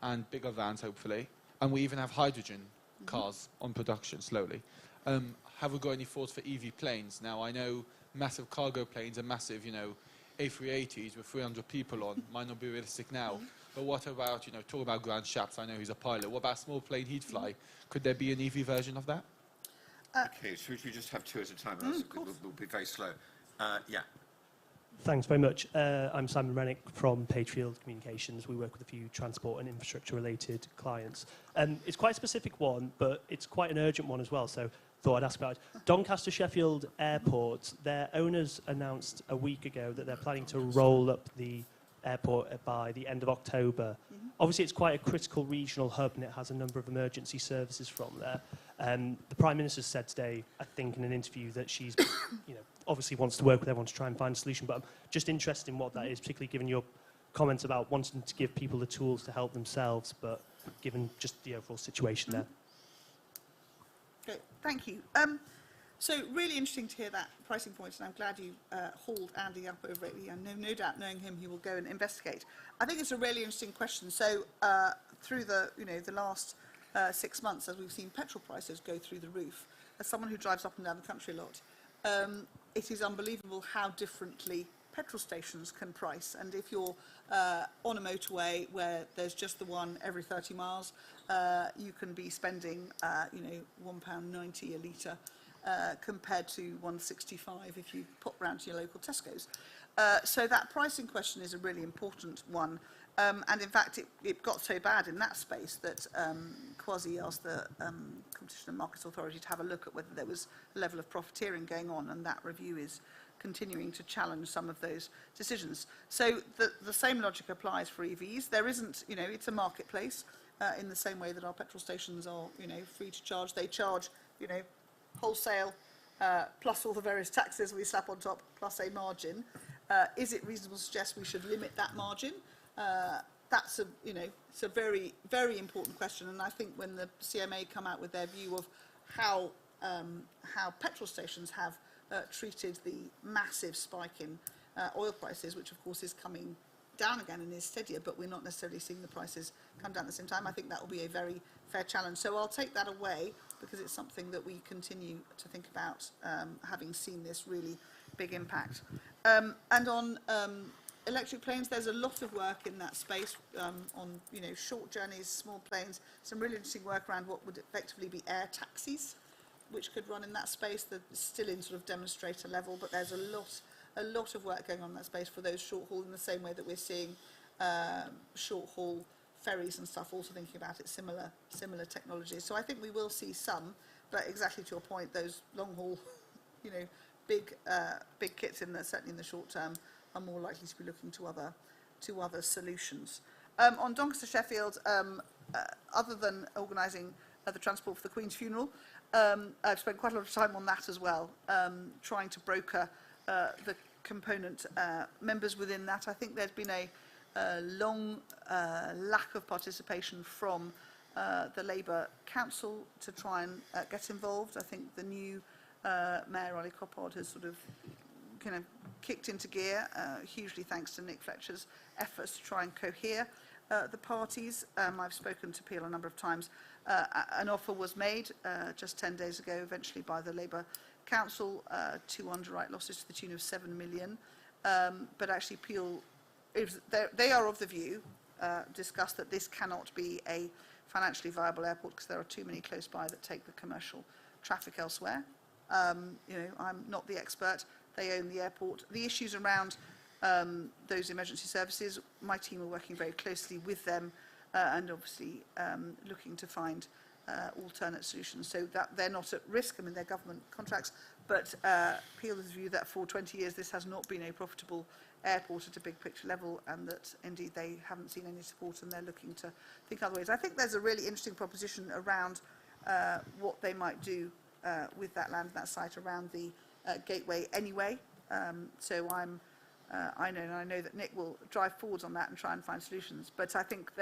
and bigger vans, hopefully, and we even have hydrogen cars on production slowly. Have we got any thoughts for EV planes? Now, I know massive cargo planes and massive, you know, A380s with 300 people on might not be realistic now. But what about, you know, talk about Grant Shapps, I know he's a pilot. What about small plane he'd fly? Could there be an EV version of that? Okay, so should we just have two at a time? We'll be very slow. Yeah. Thanks very much. I'm Simon Rennick from Pagefield Communications. We work with a few transport and infrastructure related clients. It's quite a specific one, but it's quite an urgent one as well, so thought I'd ask about it. Doncaster Sheffield Airport, their owners announced a week ago that they're planning to roll up the airport by the end of October. Obviously, it's quite a critical regional hub, and it has a number of emergency services from there. The Prime Minister said today, I think, in an interview that she's, you know, obviously wants to work with everyone to try and find a solution, but I'm just interested in what that is, particularly given your comments about wanting to give people the tools to help themselves, but given just the overall situation there. Okay, thank you. So really interesting to hear that pricing point, and I'm glad you hauled Andy up over it. And no doubt, knowing him, he will go and investigate. I think it's a really interesting question. So through the last 6 months, as we've seen petrol prices go through the roof, as someone who drives up and down the country a lot, it is unbelievable how differently petrol stations can price. And if you're on a motorway where there's just the one every 30 miles, you can be spending, £1.90 a litre compared to £1.65 if you pop round to your local Tesco's. So that pricing question is a really important one. And in fact, it got so bad in that space that Kwasi asked the Competition and Markets Authority to have a look at whether there was a level of profiteering going on, and that review is continuing to challenge some of those decisions. So the same logic applies for EVs. There isn't, it's a marketplace in the same way that our petrol stations are, free to charge. They charge, wholesale, plus all the various taxes we slap on top, plus a margin. Is it reasonable to suggest we should limit that margin? That's it's a very, very important question, and I think when the CMA come out with their view of how petrol stations have treated the massive spike in oil prices, which of course is coming down again and is steadier, but we're not necessarily seeing the prices come down at the same time. I think that will be a very fair challenge. So I'll take that away because it's something that we continue to think about, having seen this really big impact. And on electric planes, there's a lot of work in that space on short journeys, small planes. Some really interesting work around what would effectively be air taxis, which could run in that space. They're still in sort of demonstrator level, but there's a lot of work going on in that space for those short haul, in the same way that we're seeing short haul ferries and stuff also thinking about it, similar technologies. So I think we will see some, but exactly to your point, those long haul, you know, big kits certainly in the short term are more likely to be looking to other solutions. On Doncaster Sheffield, other than organising the transport for the Queen's funeral, I've spent quite a lot of time on that as well, trying to broker the component members within that. I think there's been a long lack of participation from the Labour Council to try and get involved. I think the new Mayor Ollie Coppard has sort of kind of kicked into gear, hugely thanks to Nick Fletcher's efforts to try and cohere the parties. I've spoken to Peel a number of times. An offer was made just 10 days ago, eventually by the Labour Council, to underwrite losses to the tune of 7 million. But actually Peel, they are of the view, discussed, that this cannot be a financially viable airport because there are too many close by that take the commercial traffic elsewhere. You know, I'm not the expert. They own the airport. The issues around those emergency services, my team are working very closely with them and obviously looking to find alternate solutions so that they're not at risk. I mean, they're government contracts, but Peel has viewed that for 20 years this has not been a profitable airport at a big picture level, and that indeed they haven't seen any support and they're looking to think other ways. I think there's a really interesting proposition around what they might do with that land and that site around the gateway anyway. So I know that Nick will drive forwards on that and try and find solutions. But I think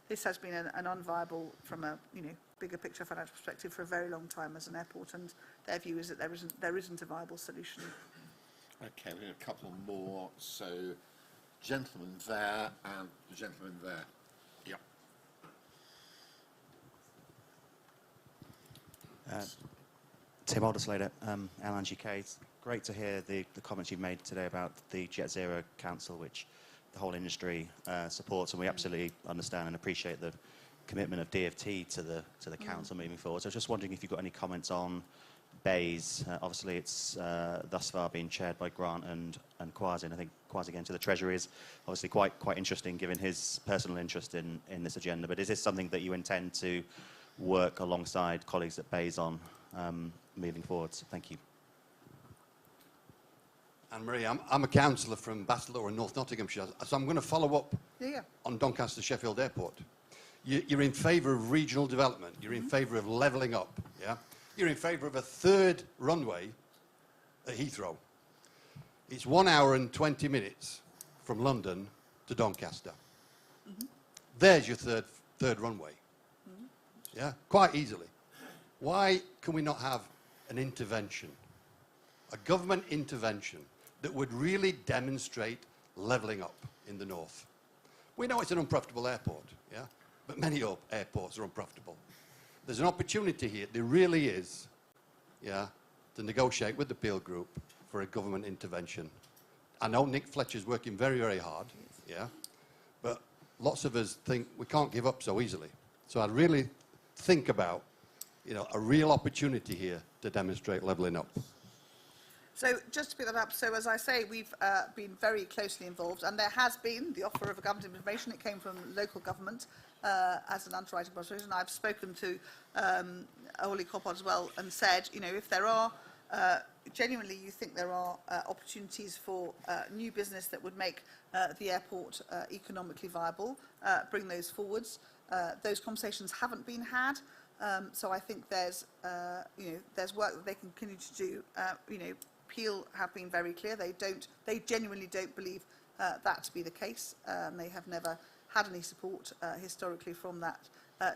this has been an unviable, from a bigger picture financial perspective, for a very long time as an airport, and their view is that there isn't a viable solution. Okay, we have a couple more. So, gentleman there and the gentleman there. Yeah. Tim Alderslater, Airlines UK. It's great to hear the comments you've made today about the Jet Zero Council, which the whole industry supports, and we absolutely understand and appreciate the commitment of DfT to the council moving forward. So I was just wondering if you've got any comments on BEIS. Obviously, it's thus far been chaired by Grant and Kwasi, and I think Kwasi going to the Treasury is obviously quite interesting, given his personal interest in this agenda. But is this something that you intend to work alongside colleagues at BEIS on moving forward? So thank you. Anne-Marie, I'm a councillor from Basildor in North Nottinghamshire, so I'm going to follow up on Doncaster Sheffield Airport. You're in favour of regional development. You're in favour of levelling up. Yeah, you're in favour of a third runway at Heathrow. It's 1 hour and 20 minutes from London to Doncaster. There's your third runway. Yeah, quite easily. Why can we not have an intervention, a government intervention that would really demonstrate levelling up in the north? We know it's an unprofitable airport, yeah, but many airports are unprofitable. There's an opportunity here, there really is, yeah, to negotiate with the Peel Group for a government intervention. I know Nick Fletcher's working very, very hard, yeah, but lots of us think we can't give up so easily. So I'd really think about, a real opportunity here to demonstrate levelling up. So just to pick that up, so as I say, we've been very closely involved, and there has been the offer of a government intervention. It came from local government as an underwriting proposition. I've spoken to Ollie Coppard as well and said, if there are, genuinely you think there are opportunities for new business that would make the airport economically viable, bring those forwards. Those conversations haven't been had. So I think there's work that they can continue to do. Peel have been very clear. They genuinely don't believe that to be the case. They have never had any support historically from that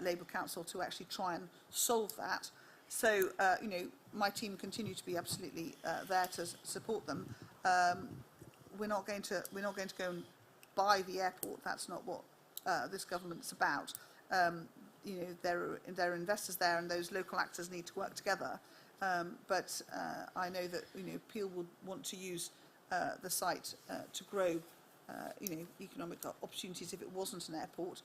Labour Council to actually try and solve that. So, my team continue to be absolutely there to support them. We're not going to go and buy the airport. That's not what this government's about. There are investors there, and those local actors need to work together. But I know that Peel would want to use the site to grow economic opportunities if it wasn't an airport,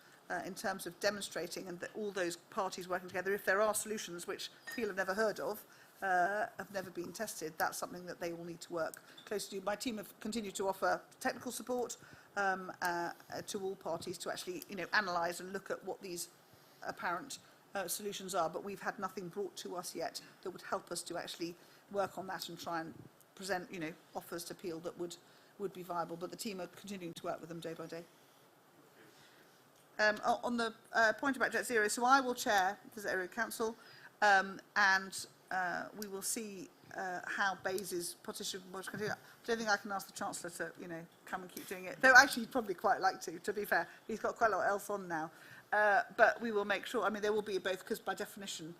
in terms of demonstrating and that all those parties working together. If there are solutions which Peel have never heard of, have never been tested, that's something that they will need to work closely to. My team have continued to offer technical support to all parties to actually, analyse and look at what these apparent solutions are, but we've had nothing brought to us yet that would help us to actually work on that and try and present, offers to Peel that would be viable. But the team are continuing to work with them day by day. On the point about Jet Zero, so I will chair the Zero Council, and we will see how Bayes' partition was continued. I don't think I can ask the Chancellor to, come and keep doing it. Though actually he'd probably quite like to be fair. He's got quite a lot else on now. But we will make sure, there will be both, because by definition,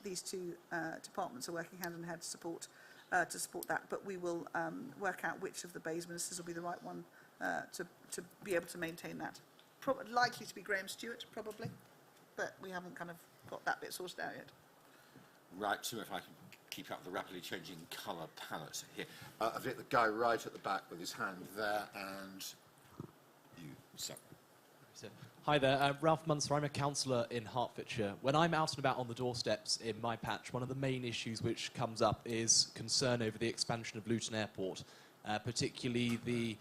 these two departments are working hand in hand to support that. But we will work out which of the Bayes ministers will be the right one to be able to maintain that. Likely to be Graham Stewart, probably. But we haven't kind of got that bit sorted out yet. Right, so if I can keep up the rapidly changing colour palette here. I've got the guy right at the back with his hand there, and you, sir. Hi there, Ralph Munster. I'm a councillor in Hertfordshire. When I'm out and about on the doorsteps in my patch, one of the main issues which comes up is concern over the expansion of Luton Airport, particularly the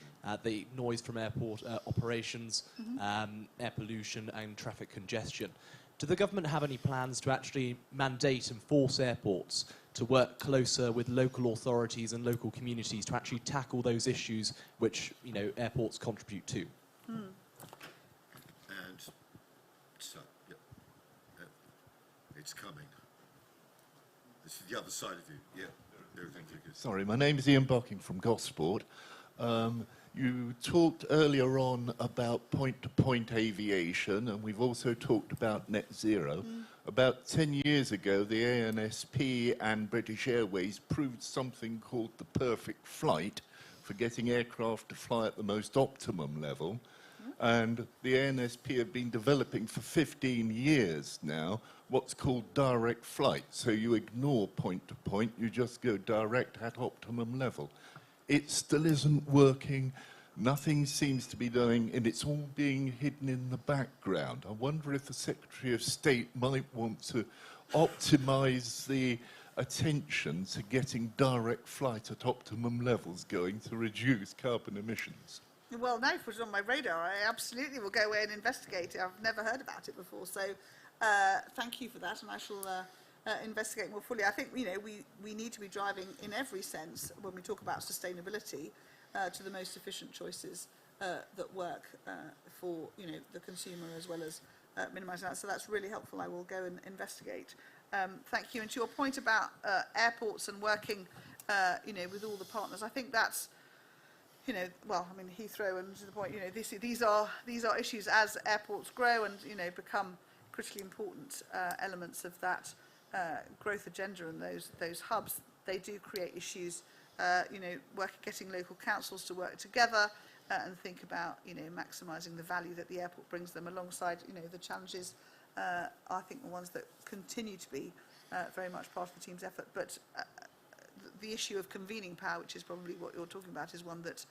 noise from airport operations, air pollution and traffic congestion. Do the government have any plans to actually mandate and force airports to work closer with local authorities and local communities to actually tackle those issues which, airports contribute to? And so, yeah, it's coming. This is the other side of you. Yeah, everything good. Sorry, my name is Ian Bucking from Gosport. You talked earlier on about point-to-point aviation, and we've also talked about net zero. About 10 years ago, the ANSP and British Airways proved something called the perfect flight for getting aircraft to fly at the most optimum level. And the ANSP have been developing for 15 years now what's called direct flight. So you ignore point-to-point, you just go direct at optimum level. It still isn't working. Nothing seems to be doing, and it's all being hidden in the background. I wonder if the Secretary of State might want to optimise the attention to getting direct flight at optimum levels going to reduce carbon emissions. Well, now if it's on my radar, I absolutely will go away and investigate it. I've never heard about it before, so thank you for that, and I shall investigate more fully. I think, we need to be driving in every sense when we talk about sustainability to the most efficient choices that work for, the consumer as well as minimising that. So that's really helpful. I will go and investigate. Thank you. And to your point about airports and working, with all the partners, I think that's, Heathrow and to the point, these are issues as airports grow and, become critically important elements of that growth agenda and those hubs. They do create issues, getting local councils to work together and think about, maximising the value that the airport brings them alongside, the challenges, I think the ones that continue to be very much part of the team's effort. But the issue of convening power, which is probably what you're talking about, is one that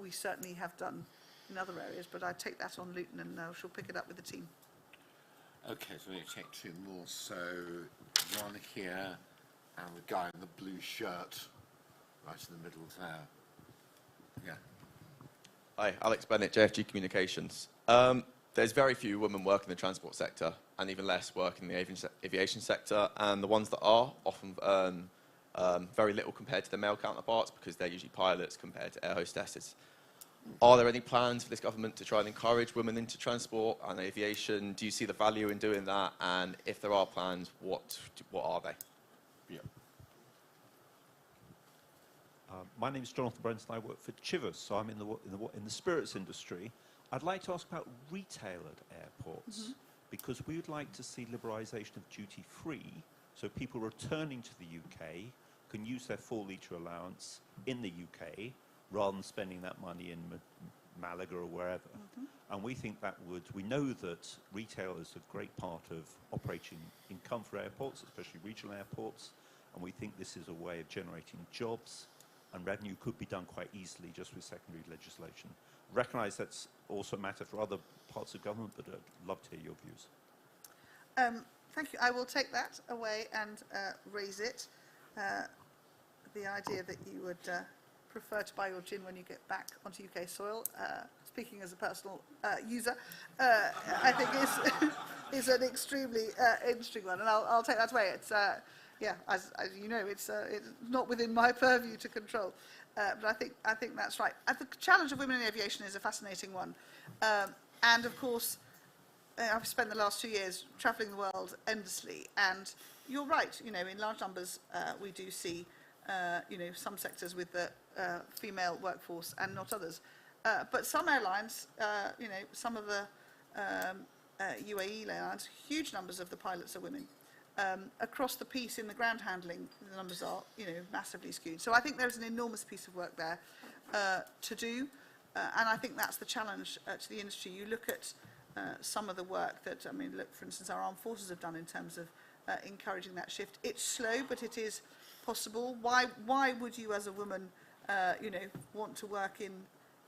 we certainly have done in other areas, but I take that on Luton and I shall pick it up with the team. Okay, so we're going to take two more. So one here, and the guy in the blue shirt, right in the middle there. Yeah. Hi, Alex Bennett, JFG Communications. There's very few women work in the transport sector, and even less work in the aviation sector, and the ones that are often earn very little compared to their male counterparts because they're usually pilots compared to air hostesses. Are there any plans for this government to try and encourage women into transport and aviation? Do you see the value in doing that? And if there are plans, what are they? Yeah. My name is Jonathan Brent and I work for Chivers, so I'm in the spirits industry. I'd like to ask about retail at airports, because we would like to see liberalisation of duty-free, so people returning to the UK can use their 4-litre allowance in the UK rather than spending that money in Malaga or wherever. And we think that we know that retail is a great part of operating income for airports, especially regional airports, and we think this is a way of generating jobs, and revenue could be done quite easily just with secondary legislation. Recognise that's also a matter for other parts of government, but I'd love to hear your views. Thank you. I will take that away and raise it. The idea that you would prefer to buy your gin when you get back onto UK soil, speaking as a personal user, I think is an extremely interesting one, and I'll take that away. It's yeah, as you know, it's not within my purview to control, but I think that's right. The challenge of women in aviation is a fascinating one, and of course, I've spent the last 2 years travelling the world endlessly, and you're right. You know, in large numbers, we do see you know, some sectors with the female workforce and not others. But some airlines, you know, some of the UAE airlines, huge numbers of the pilots are women. Across the piece in the ground handling, the numbers are, you know, massively skewed. So I think there's an enormous piece of work there to do, and I think that's the challenge to the industry. You look at some of the work that, I mean, look, for instance, our armed forces have done in terms of encouraging that shift. It's slow, but it is possible. Why would you, as a woman, you know, want to work in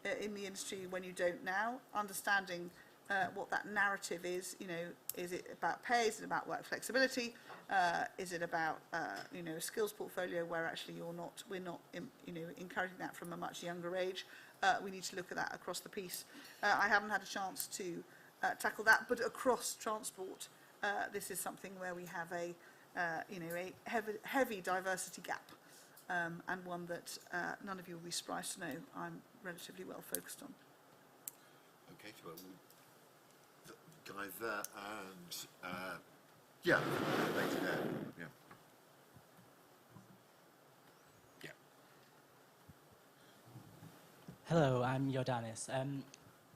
the industry when you don't now? Understanding what that narrative is, you know, is it about pay? Is it about work flexibility? Is it about you know, a skills portfolio where actually we're not you know, encouraging that from a much younger age? We need to look at that across the piece. I haven't had a chance to tackle that, but across transport, this is something where we have a you know, a heavy diversity gap, and one that none of you will be surprised to know I'm relatively well focused on. Okay, well, the guy there and yeah, lady there. Yeah. Yeah. Hello, I'm Jordanis.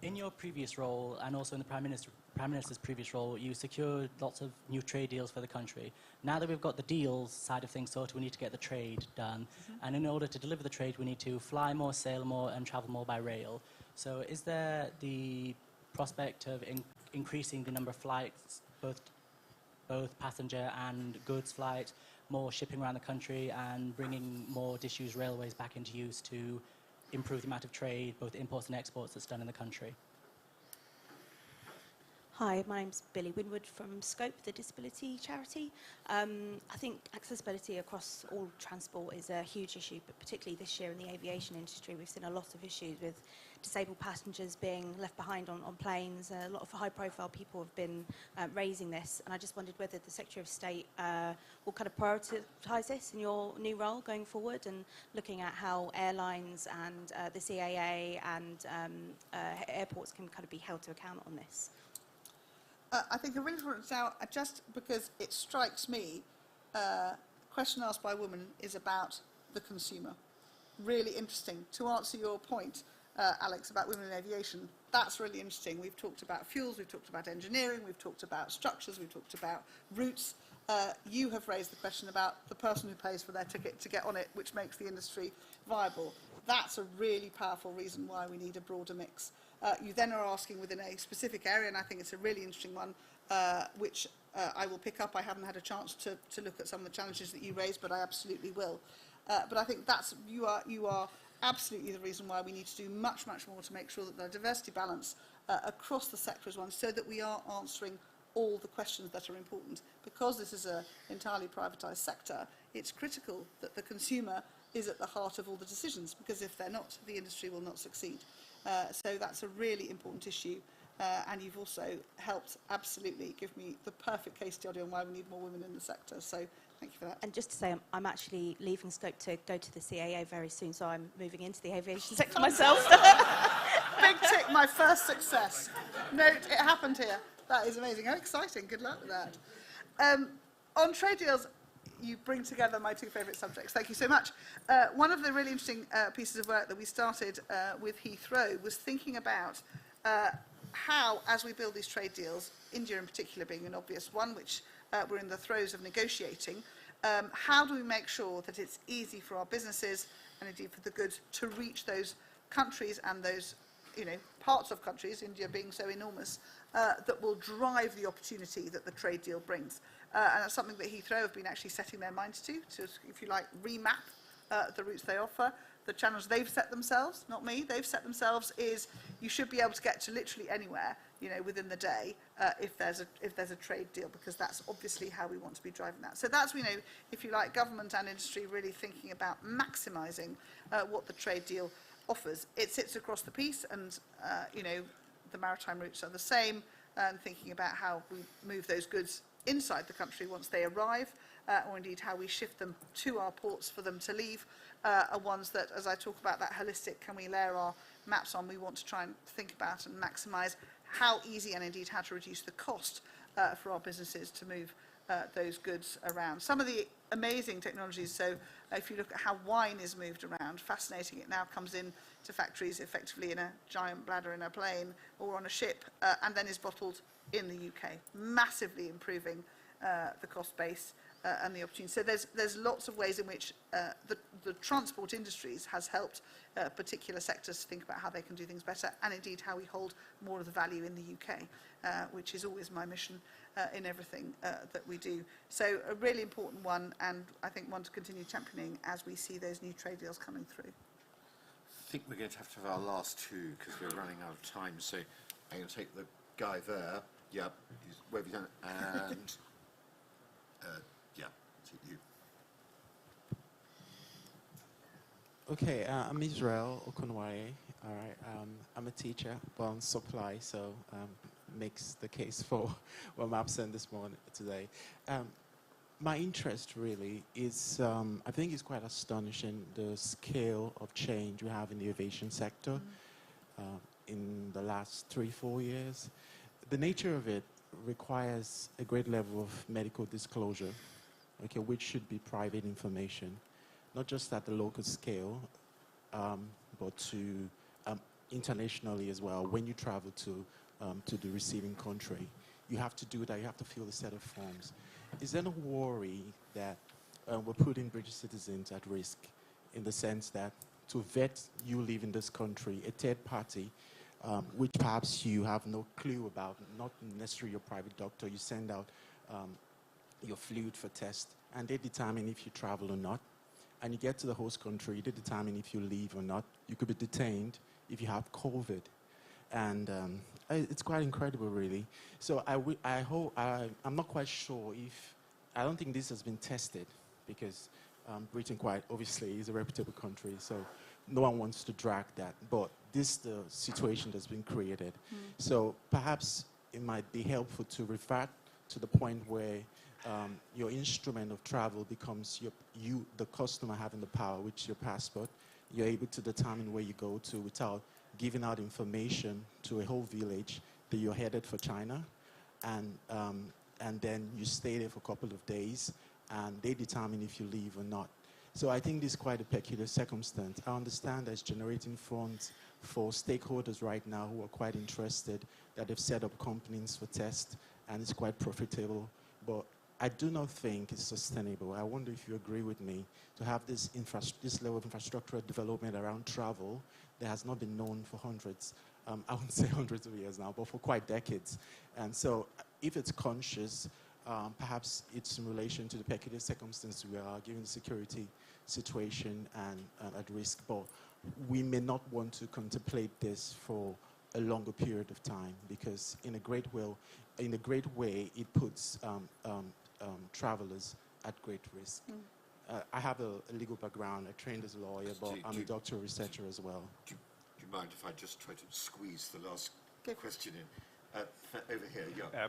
In your previous role, and also in the Prime Minister's previous role, you secured lots of new trade deals for the country. Now that we've got the deals side of things sorted, we need to get the trade done. And in order to deliver the trade, we need to fly more, sail more, and travel more by rail. So is there the prospect of increasing the number of flights, both passenger and goods flight, more shipping around the country, and bringing more disused railways back into use to improve the amount of trade, both imports and exports, that's done in the country? Hi, my name's Billy Winwood from Scope, the disability charity. I think accessibility across all transport is a huge issue, but particularly this year in the aviation industry, we've seen a lot of issues with disabled passengers being left behind on planes. A lot of high-profile people have been raising this, and I just wondered whether the Secretary of State will kind of prioritise this in your new role going forward, and looking at how airlines and the CAA and airports can kind of be held to account on this. I think I really want to now, just because it strikes me, question asked by a woman is about the consumer. Really interesting. To answer your point, Alex, about women in aviation, that's really interesting. We've talked about fuels, we've talked about engineering, we've talked about structures, we've talked about routes. You have raised the question about the person who pays for their ticket to get on it, which makes the industry viable. That's a really powerful reason why we need a broader mix. You then are asking within a specific area, and I think it's a really interesting one, which I will pick up. I haven't had a chance to look at some of the challenges that you raised, but I absolutely will. But I think that's, you are absolutely the reason why we need to do much, much more to make sure that the diversity balance across the sector is one, so that we are answering all the questions that are important. Because this is an entirely privatised sector, it's critical that the consumer is at the heart of all the decisions, because if they're not, the industry will not succeed. So that's a really important issue, and you've also helped absolutely give me the perfect case study on why we need more women in the sector. So thank you for that. And just to say, I'm actually leaving Scope to go to the CAA very soon, so I'm moving into the aviation sector myself. Big tick, my first success. Note, it happened here. That is amazing. How exciting. Good luck with that. On trade deals, you bring together my two favourite subjects. Thank you so much. One of the really interesting pieces of work that we started with Heathrow was thinking about how, as we build these trade deals, India in particular being an obvious one, which we're in the throes of negotiating, how do we make sure that it's easy for our businesses, and indeed for the goods, to reach those countries and those, you know, parts of countries, India being so enormous, that will drive the opportunity that the trade deal brings. And that's something that Heathrow have been actually setting their minds to, if you like, remap the routes they offer. The challenge they've set themselves, not me, they've set themselves is you should be able to get to literally anywhere. you know, within the day, if there's a trade deal, because that's obviously how we want to be driving that. So that's, you know, if you like, government and industry really thinking about maximising what the trade deal offers. It sits across the piece, and you know, the maritime routes are the same, and thinking about how we move those goods inside the country once they arrive, or indeed how we shift them to our ports for them to leave, are ones that, as I talk about that holistic, can we layer our maps on, we want to try and think about and maximise how easy and indeed how to reduce the cost for our businesses to move those goods around. Some of the amazing technologies, so if you look at how wine is moved around, fascinating, it now comes in to factories effectively in a giant bladder in a plane or on a ship, and then is bottled in the UK, massively improving the cost base and the opportunity. So there's lots of ways in which the transport industries has helped particular sectors to think about how they can do things better, and indeed how we hold more of the value in the UK, which is always my mission in everything that we do. So a really important one, and I think one to continue championing as we see those new trade deals coming through. I think we're going to have our last two because we're running out of time. So I'm going to take the guy there. Yep, he's waving down, and yeah, take you. Okay, I'm Israel Okunwaye. All right, I'm a teacher, but on supply, so makes the case for why I'm absent this morning today. My interest really is, I think it's quite astonishing the scale of change we have in the aviation sector in the last 3-4 years. The nature of it requires a great level of medical disclosure, okay, which should be private information, not just at the local scale, but to internationally as well. When you travel to the receiving country, you have to do that. You have to fill a set of forms. Is there no worry that we're putting British citizens at risk in the sense that to vet you live in this country, a third party, which perhaps you have no clue about, not necessarily your private doctor, you send out your fluid for test, and they determine if you travel or not. And you get to the host country, they determine if you leave or not. You could be detained if you have COVID. And it's quite incredible, really. So I'm not quite sure if, I don't think this has been tested, because Britain quite obviously is a reputable country, so no one wants to drag that. But this is the situation that's been created. So perhaps it might be helpful to revert to the point where your instrument of travel becomes the customer having the power, which is your passport. You're able to determine where you go to without giving out information to a whole village that you're headed for China, and then you stay there for a couple of days, and they determine if you leave or not. So I think this is quite a peculiar circumstance. I understand that it's generating funds for stakeholders right now who are quite interested, that they've set up companies for tests, and it's quite profitable. But I do not think it's sustainable. I wonder if you agree with me to have this level of infrastructural development around travel that has not been known for hundreds, I wouldn't say hundreds of years now, but for quite decades. And so if it's conscious, perhaps it's in relation to the peculiar circumstances we are, given the security situation and at risk. But we may not want to contemplate this for a longer period of time, because in a great way, it puts travelers at great risk. I have a legal background. I trained as a lawyer, but I'm a doctoral researcher as well. Do you mind if I just try to squeeze the last question in? Over here, yeah.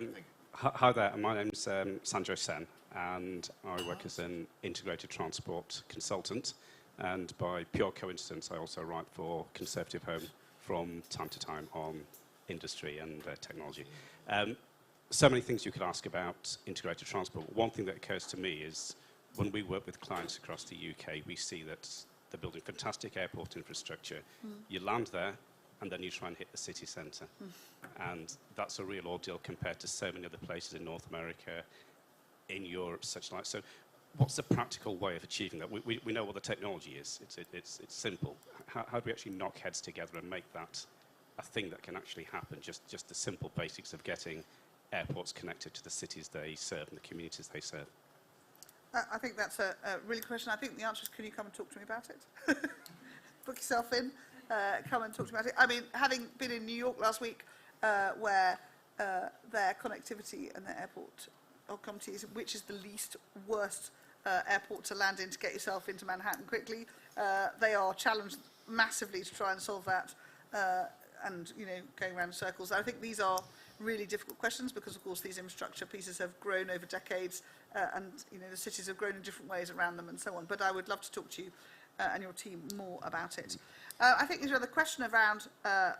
Hi there, my name's Sanjo Sen, and I work as an integrated transport consultant, and by pure coincidence I also write for Conservative Home from time to time on industry and technology. So many things you could ask about integrated transport. One thing that occurs to me is when we work with clients across the UK, we see that they're building fantastic airport infrastructure. You land there, and then you try and hit the city centre. And that's a real ordeal compared to so many other places in North America, in Europe, such like. So what's the practical way of achieving that? We know what the technology is. It's simple. How do we actually knock heads together and make that a thing that can actually happen? Just the simple basics of getting airports connected to the cities they serve and the communities they serve. I think that's a really good question. I think the answer is, can you come and talk to me about it? Book yourself in, come and talk to me about it. I mean, having been in New York last week, where their connectivity and their airport connectivity is, which is the least worst airport to land in to get yourself into Manhattan quickly. They are challenged massively to try and solve that, and going around in circles. I think these are really difficult questions because, of course, these infrastructure pieces have grown over decades, and the cities have grown in different ways around them and so on. But I would love to talk to you and your team more about it. I think there's another question around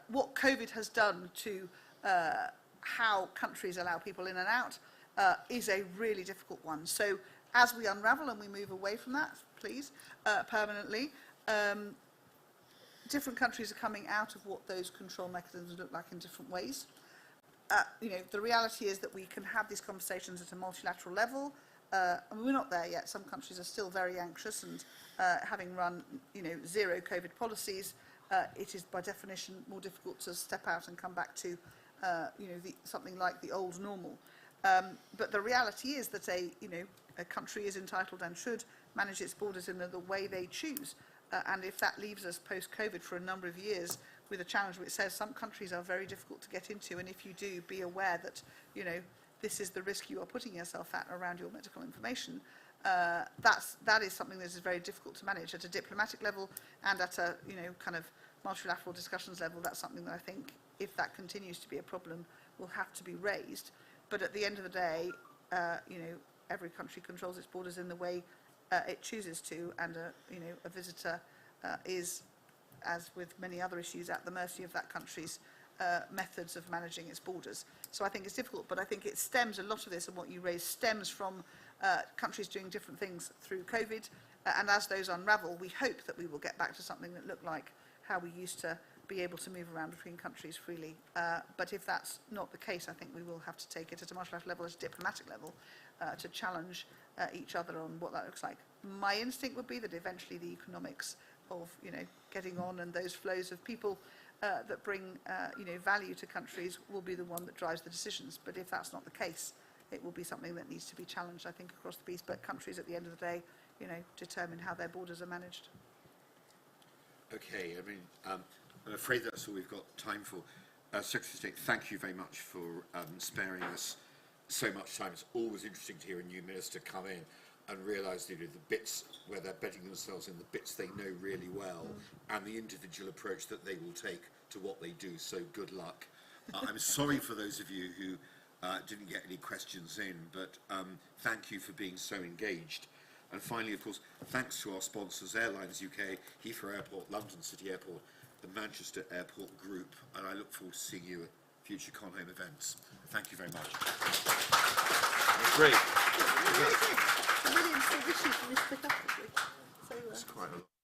what COVID has done to how countries allow people in and out is a really difficult one. So as we unravel and we move away from that, please, permanently, different countries are coming out of what those control mechanisms look like in different ways. The reality is that we can have these conversations at a multilateral level, and we're not there yet. Some countries are still very anxious, and having run, zero COVID policies, it is by definition more difficult to step out and come back to, something like the old normal. But the reality is that a country is entitled and should manage its borders in the way they choose. And if that leaves us post-COVID for a number of years with a challenge which says some countries are very difficult to get into, and if you do, be aware that, this is the risk you are putting yourself at around your medical information, that is something that is very difficult to manage at a diplomatic level and at a, kind of multilateral discussions level. That's something that I think, if that continues to be a problem, will have to be raised. But at the end of the day, every country controls its borders in the way it chooses to, and a visitor is, as with many other issues, at the mercy of that country's methods of managing its borders. So I think it's difficult, but I think it stems, a lot of this and what you raised stems from countries doing different things through COVID, and as those unravel, we hope that we will get back to something that looked like how we used to be able to move around between countries freely. But if that's not the case, I think we will have to take it at a multilateral level, at a diplomatic level, to challenge each other on what that looks like. My instinct would be that eventually the economics of getting on and those flows of people that bring value to countries will be the one that drives the decisions. But if that's not the case, it will be something that needs to be challenged, I think, across the piece. But countries, at the end of the day, determine how their borders are managed. Okay, I'm afraid that's all we've got time for. Secretary of State, thank you very much for sparing us so much time. It's always interesting to hear a new minister come in and realise the bits where they're betting themselves in, the bits they know really well, and the individual approach that they will take to what they do. So good luck. I'm sorry for those of you who didn't get any questions in, but thank you for being so engaged. And finally, of course, thanks to our sponsors, Airlines UK, Heathrow Airport, London City Airport, the Manchester Airport Group, and I look forward to seeing you at future ConHome events. Thank you very much. Great. It's a really interesting issue for this to pick up, actually. So, It's quite a lot.